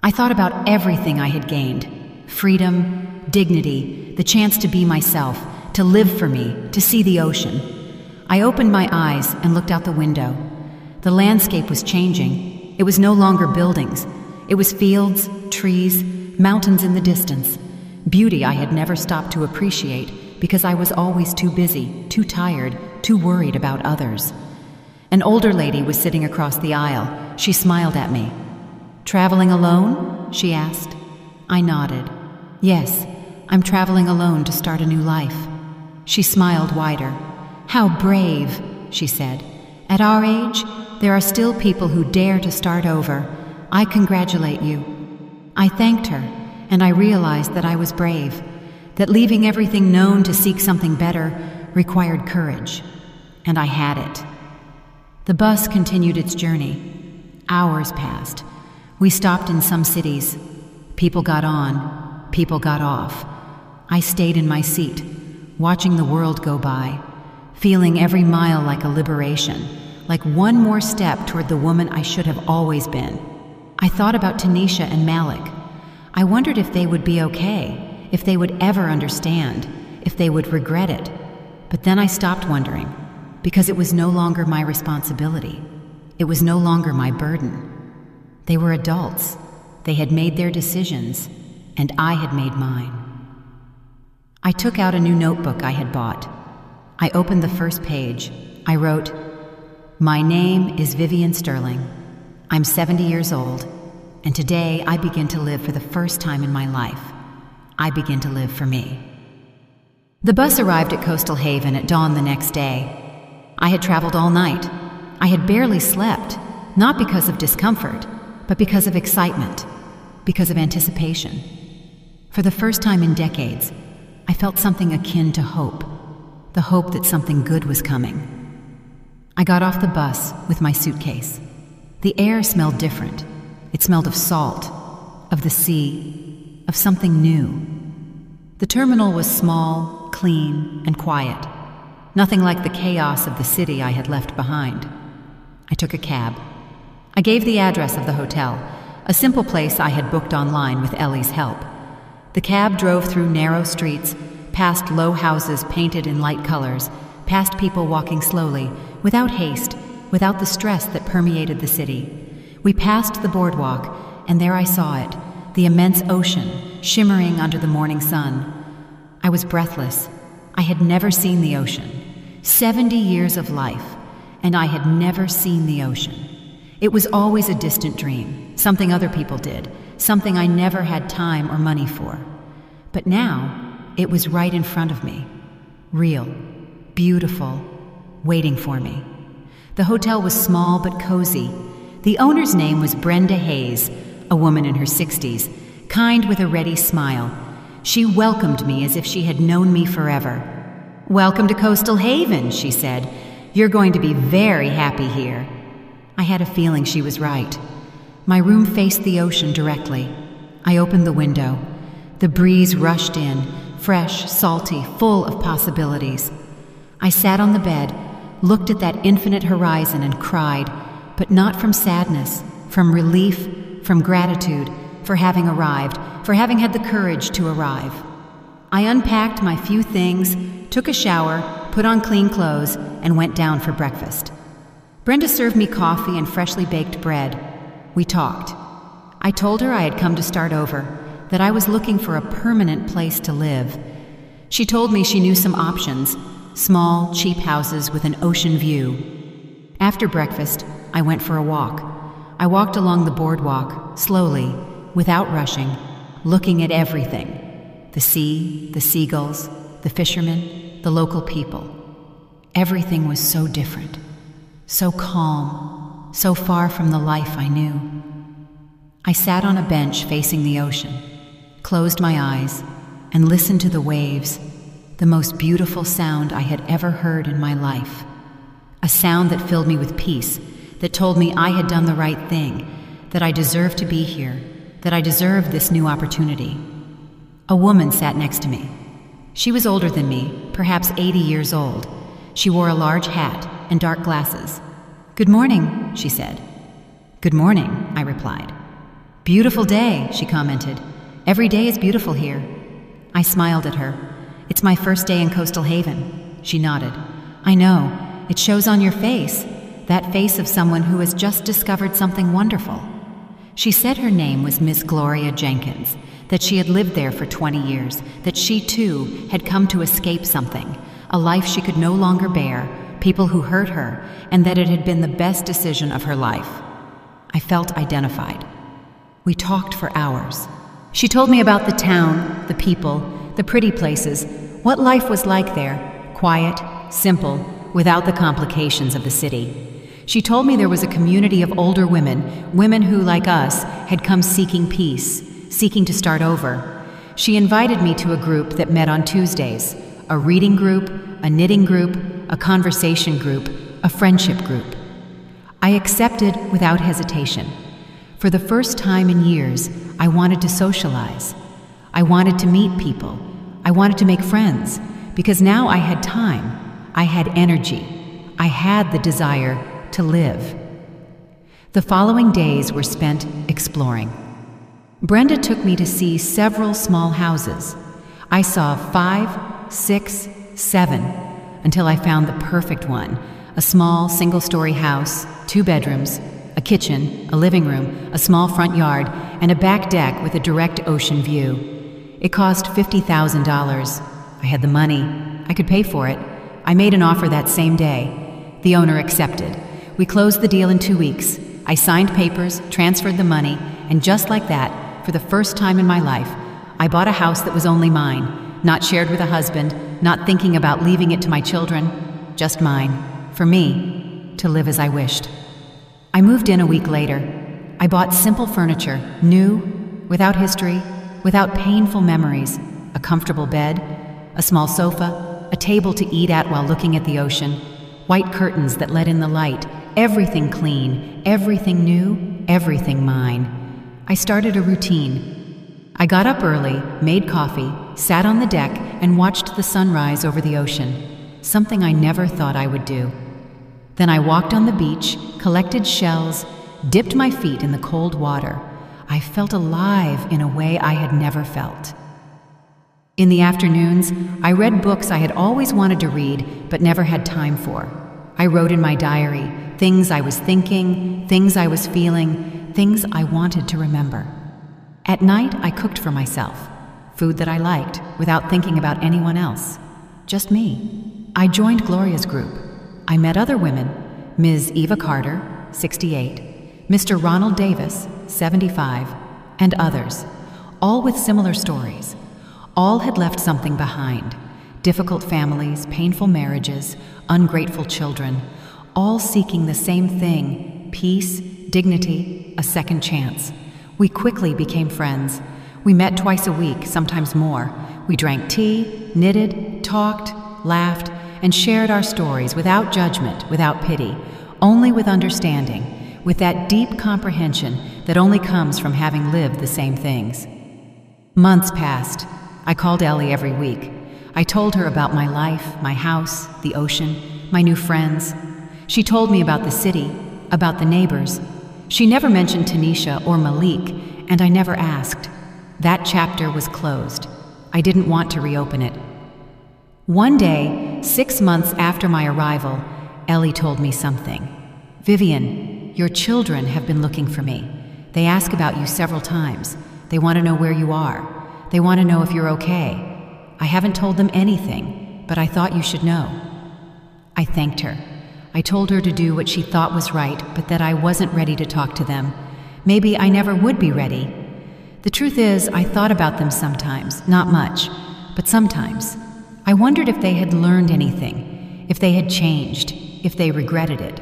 I thought about everything I had gained: freedom, dignity, the chance to be myself, to live for me, to see the ocean. I opened my eyes and looked out the window. The landscape was changing. It was no longer buildings. It was fields, trees, mountains in the distance. Beauty I had never stopped to appreciate because I was always too busy, too tired, too worried about others. An older lady was sitting across the aisle. She smiled at me. "Traveling alone?" she asked. I nodded. "Yes, I'm traveling alone to start a new life." She smiled wider. "How brave," she said. "At our age, there are still people who dare to start over. I congratulate you." I thanked her, and I realized that I was brave, that leaving everything known to seek something better required courage. And I had it. The bus continued its journey. Hours passed. We stopped in some cities. People got on, people got off. I stayed in my seat, watching the world go by, feeling every mile like a liberation, like one more step toward the woman I should have always been. I thought about Tanisha and Malik. I wondered if they would be okay, if they would ever understand, if they would regret it. But then I stopped wondering, because it was no longer my responsibility. It was no longer my burden. They were adults. They had made their decisions, and I had made mine. I took out a new notebook I had bought. I opened the first page. I wrote, "My name is Vivian Sterling. I'm 70 years old, and today I begin to live for the first time in my life. I begin to live for me." The bus arrived at Coastal Haven at dawn the next day. I had traveled all night. I had barely slept, not because of discomfort, but because of excitement, because of anticipation. For the first time in decades, I felt something akin to hope, the hope that something good was coming. I got off the bus with my suitcase. The air smelled different. It smelled of salt, of the sea, of something new. The terminal was small, clean, and quiet. Nothing like the chaos of the city I had left behind. I took a cab. I gave the address of the hotel, a simple place I had booked online with Ellie's help. The cab drove through narrow streets, past low houses painted in light colors, past people walking slowly, without haste, without the stress that permeated the city. We passed the boardwalk, and there I saw it, the immense ocean, shimmering under the morning sun. I was breathless. I had never seen the ocean. 70 years of life, and I had never seen the ocean. It was always a distant dream, something other people did, something I never had time or money for. But now, it was right in front of me. Real, beautiful, waiting for me. The hotel was small but cozy. The owner's name was Brenda Hayes, a woman in her 60s, kind with a ready smile. She welcomed me as if she had known me forever. "Welcome to Coastal Haven," she said. "You're going to be very happy here." I had a feeling she was right. My room faced the ocean directly. I opened the window. The breeze rushed in, fresh, salty, full of possibilities. I sat on the bed, looked at that infinite horizon and cried, but not from sadness, from relief, from gratitude, for having arrived, for having had the courage to arrive. I unpacked my few things, took a shower, put on clean clothes, and went down for breakfast. Brenda served me coffee and freshly baked bread. We talked. I told her I had come to start over, that I was looking for a permanent place to live. She told me she knew some options, small, cheap houses with an ocean view. After breakfast, I went for a walk. I walked along the boardwalk, slowly, without rushing, looking at everything. The sea, the seagulls, the fishermen, the local people. Everything was so different, so calm, so far from the life I knew. I sat on a bench facing the ocean, closed my eyes, and listened to the waves, the most beautiful sound I had ever heard in my life. A sound that filled me with peace, that told me I had done the right thing, that I deserved to be here, that I deserved this new opportunity. A woman sat next to me. She was older than me, perhaps 80 years old. She wore a large hat and dark glasses. "Good morning," she said. "Good morning," I replied. "Beautiful day," she commented. "Every day is beautiful here." I smiled at her. "It's my first day in Coastal Haven." She nodded. "I know. It shows on your face, that face of someone who has just discovered something wonderful." She said her name was Miss Gloria Jenkins, that she had lived there for 20 years, that she too had come to escape something, a life she could no longer bear, people who hurt her, and that it had been the best decision of her life. I felt identified. We talked for hours. She told me about the town, the people, the pretty places, what life was like there, quiet, simple, without the complications of the city. She told me there was a community of older women, women who, like us, had come seeking peace, seeking to start over. She invited me to a group that met on Tuesdays, a reading group, a knitting group, a conversation group, a friendship group. I accepted without hesitation. For the first time in years, I wanted to socialize. I wanted to meet people. I wanted to make friends, because now I had time. I had energy. I had the desire to live. The following days were spent exploring. Brenda took me to see several small houses. I saw 5, 6, 7, until I found the perfect one, a small single-story house, 2 bedrooms, a kitchen, a living room, a small front yard, and a back deck with a direct ocean view. It cost $50,000. I had the money. I could pay for it. I made an offer that same day. The owner accepted. We closed the deal in 2 weeks. I signed papers, transferred the money, and just like that, for the first time in my life, I bought a house that was only mine, not shared with a husband, not thinking about leaving it to my children, just mine, for me, to live as I wished. I moved in a week later. I bought simple furniture, new, without history, without painful memories, a comfortable bed, a small sofa, a table to eat at while looking at the ocean, white curtains that let in the light, everything clean, everything new, everything mine. I started a routine. I got up early, made coffee, sat on the deck, and watched the sunrise over the ocean, something I never thought I would do. Then I walked on the beach, collected shells, dipped my feet in the cold water. I felt alive in a way I had never felt. In the afternoons, I read books I had always wanted to read but never had time for. I wrote in my diary things I was thinking, things I was feeling, things I wanted to remember. At night, I cooked for myself, food that I liked, without thinking about anyone else. Just me. I joined Gloria's group. I met other women, Ms. Eva Carter, 68, Mr. Ronald Davis, 75, and others, all with similar stories. All had left something behind. Difficult families, painful marriages, ungrateful children, all seeking the same thing, peace, dignity, a second chance. We quickly became friends. We met twice a week, sometimes more. We drank tea, knitted, talked, laughed, and shared our stories without judgment, without pity, only with understanding, with that deep comprehension that only comes from having lived the same things. Months passed. I called Ellie every week. I told her about my life, my house, the ocean, my new friends. She told me about the city, about the neighbors. She never mentioned Tanisha or Malik, and I never asked. That chapter was closed. I didn't want to reopen it. One day, 6 months after my arrival, Ellie told me something. "Vivian, your children have been looking for me. They ask about you several times. They want to know where you are. They want to know if you're okay." I haven't told them anything, but I thought you should know." I thanked her. I told her to do what she thought was right, but that I wasn't ready to talk to them. Maybe I never would be ready. The truth is, I thought about them sometimes, not much, but sometimes. I wondered if they had learned anything, if they had changed, if they regretted it.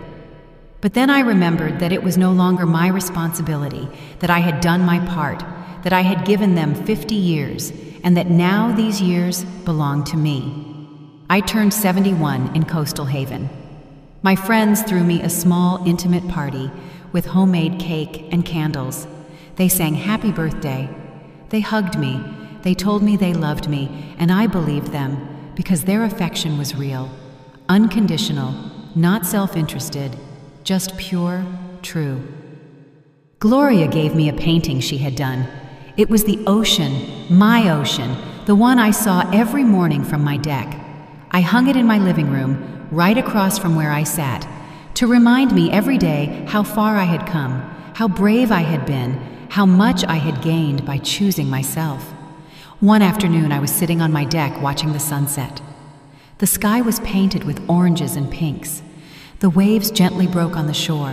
But then I remembered that it was no longer my responsibility, that I had done my part, that I had given them 50 years, and that now these years belonged to me. I turned 71 in Coastal Haven. My friends threw me a small, intimate party with homemade cake and candles. They sang happy birthday. They hugged me. They told me they loved me, and I believed them because their affection was real, unconditional, not self-interested, just pure, true. Gloria gave me a painting she had done. It was the ocean, my ocean, the one I saw every morning from my deck. I hung it in my living room, right across from where I sat, to remind me every day how far I had come, how brave I had been, how much I had gained by choosing myself. One afternoon, I was sitting on my deck watching the sunset. The sky was painted with oranges and pinks. The waves gently broke on the shore.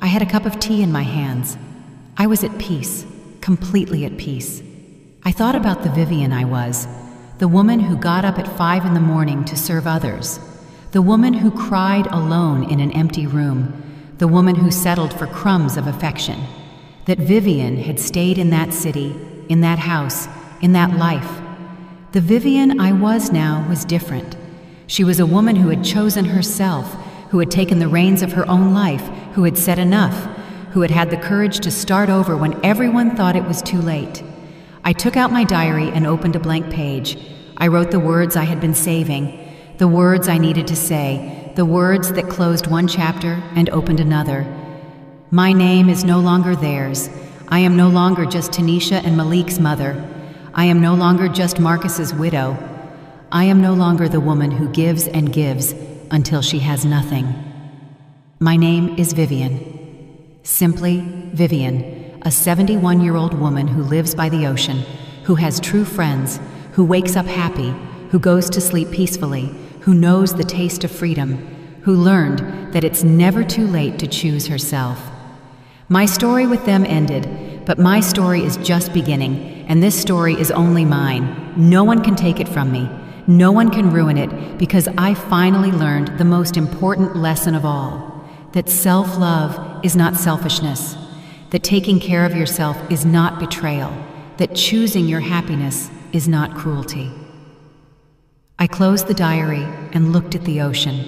I had a cup of tea in my hands. I was at peace, completely at peace. I thought about the Vivian I was, the woman who got up at 5 in the morning to serve others, the woman who cried alone in an empty room, the woman who settled for crumbs of affection. That Vivian had stayed in that city, in that house, in that life. The Vivian I was now was different. She was a woman who had chosen herself, who had taken the reins of her own life, who had said enough, who had had the courage to start over when everyone thought it was too late. I took out my diary and opened a blank page. I wrote the words I had been saving, the words I needed to say, the words that closed one chapter and opened another. My name is no longer theirs. I am no longer just Tanisha and Malik's mother. I am no longer just Marcus's widow. I am no longer the woman who gives and gives until she has nothing. My name is Vivian. Simply Vivian, a 71-year-old woman who lives by the ocean, who has true friends, who wakes up happy, who goes to sleep peacefully, who knows the taste of freedom, who learned that it's never too late to choose herself. My story with them ended, but my story is just beginning, and this story is only mine. No one can take it from me. No one can ruin it, because I finally learned the most important lesson of all, that self-love is not selfishness, that taking care of yourself is not betrayal, that choosing your happiness is not cruelty. I closed the diary and looked at the ocean.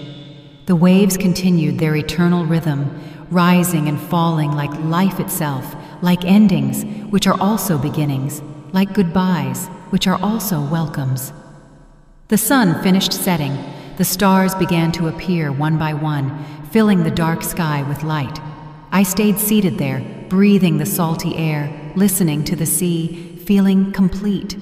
The waves continued their eternal rhythm, rising and falling like life itself, like endings, which are also beginnings, like goodbyes, which are also welcomes. The sun finished setting. The stars began to appear one by one, filling the dark sky with light. I stayed seated there, breathing the salty air, listening to the sea, feeling complete.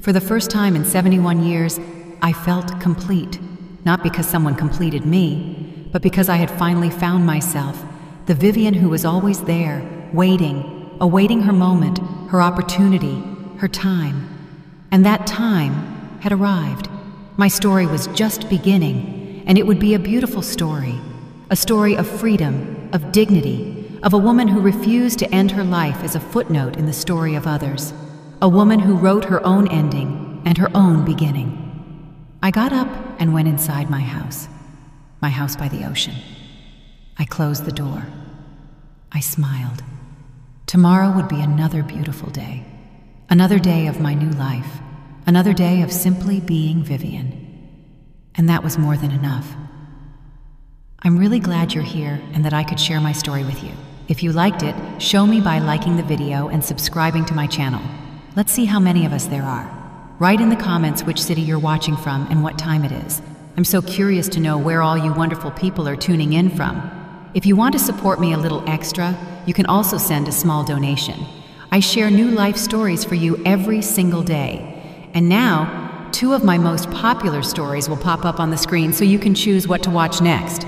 For the first time in 71 years, I felt complete, not because someone completed me, but because I had finally found myself, the Vivian who was always there, waiting, awaiting her moment, her opportunity, her time. And that time had arrived. My story was just beginning, and it would be a beautiful story, a story of freedom, of dignity, of a woman who refused to end her life as a footnote in the story of others, a woman who wrote her own ending and her own beginning. I got up and went inside my house by the ocean. I closed the door. I smiled. Tomorrow would be another beautiful day, another day of my new life, another day of simply being Vivian. And that was more than enough. I'm really glad you're here and that I could share my story with you. If you liked it, show me by liking the video and subscribing to my channel. Let's see how many of us there are. Write in the comments which city you're watching from and what time it is. I'm so curious to know where all you wonderful people are tuning in from. If you want to support me a little extra, you can also send a small donation. I share new life stories for you every single day. And now, 2 of my most popular stories will pop up on the screen so you can choose what to watch next.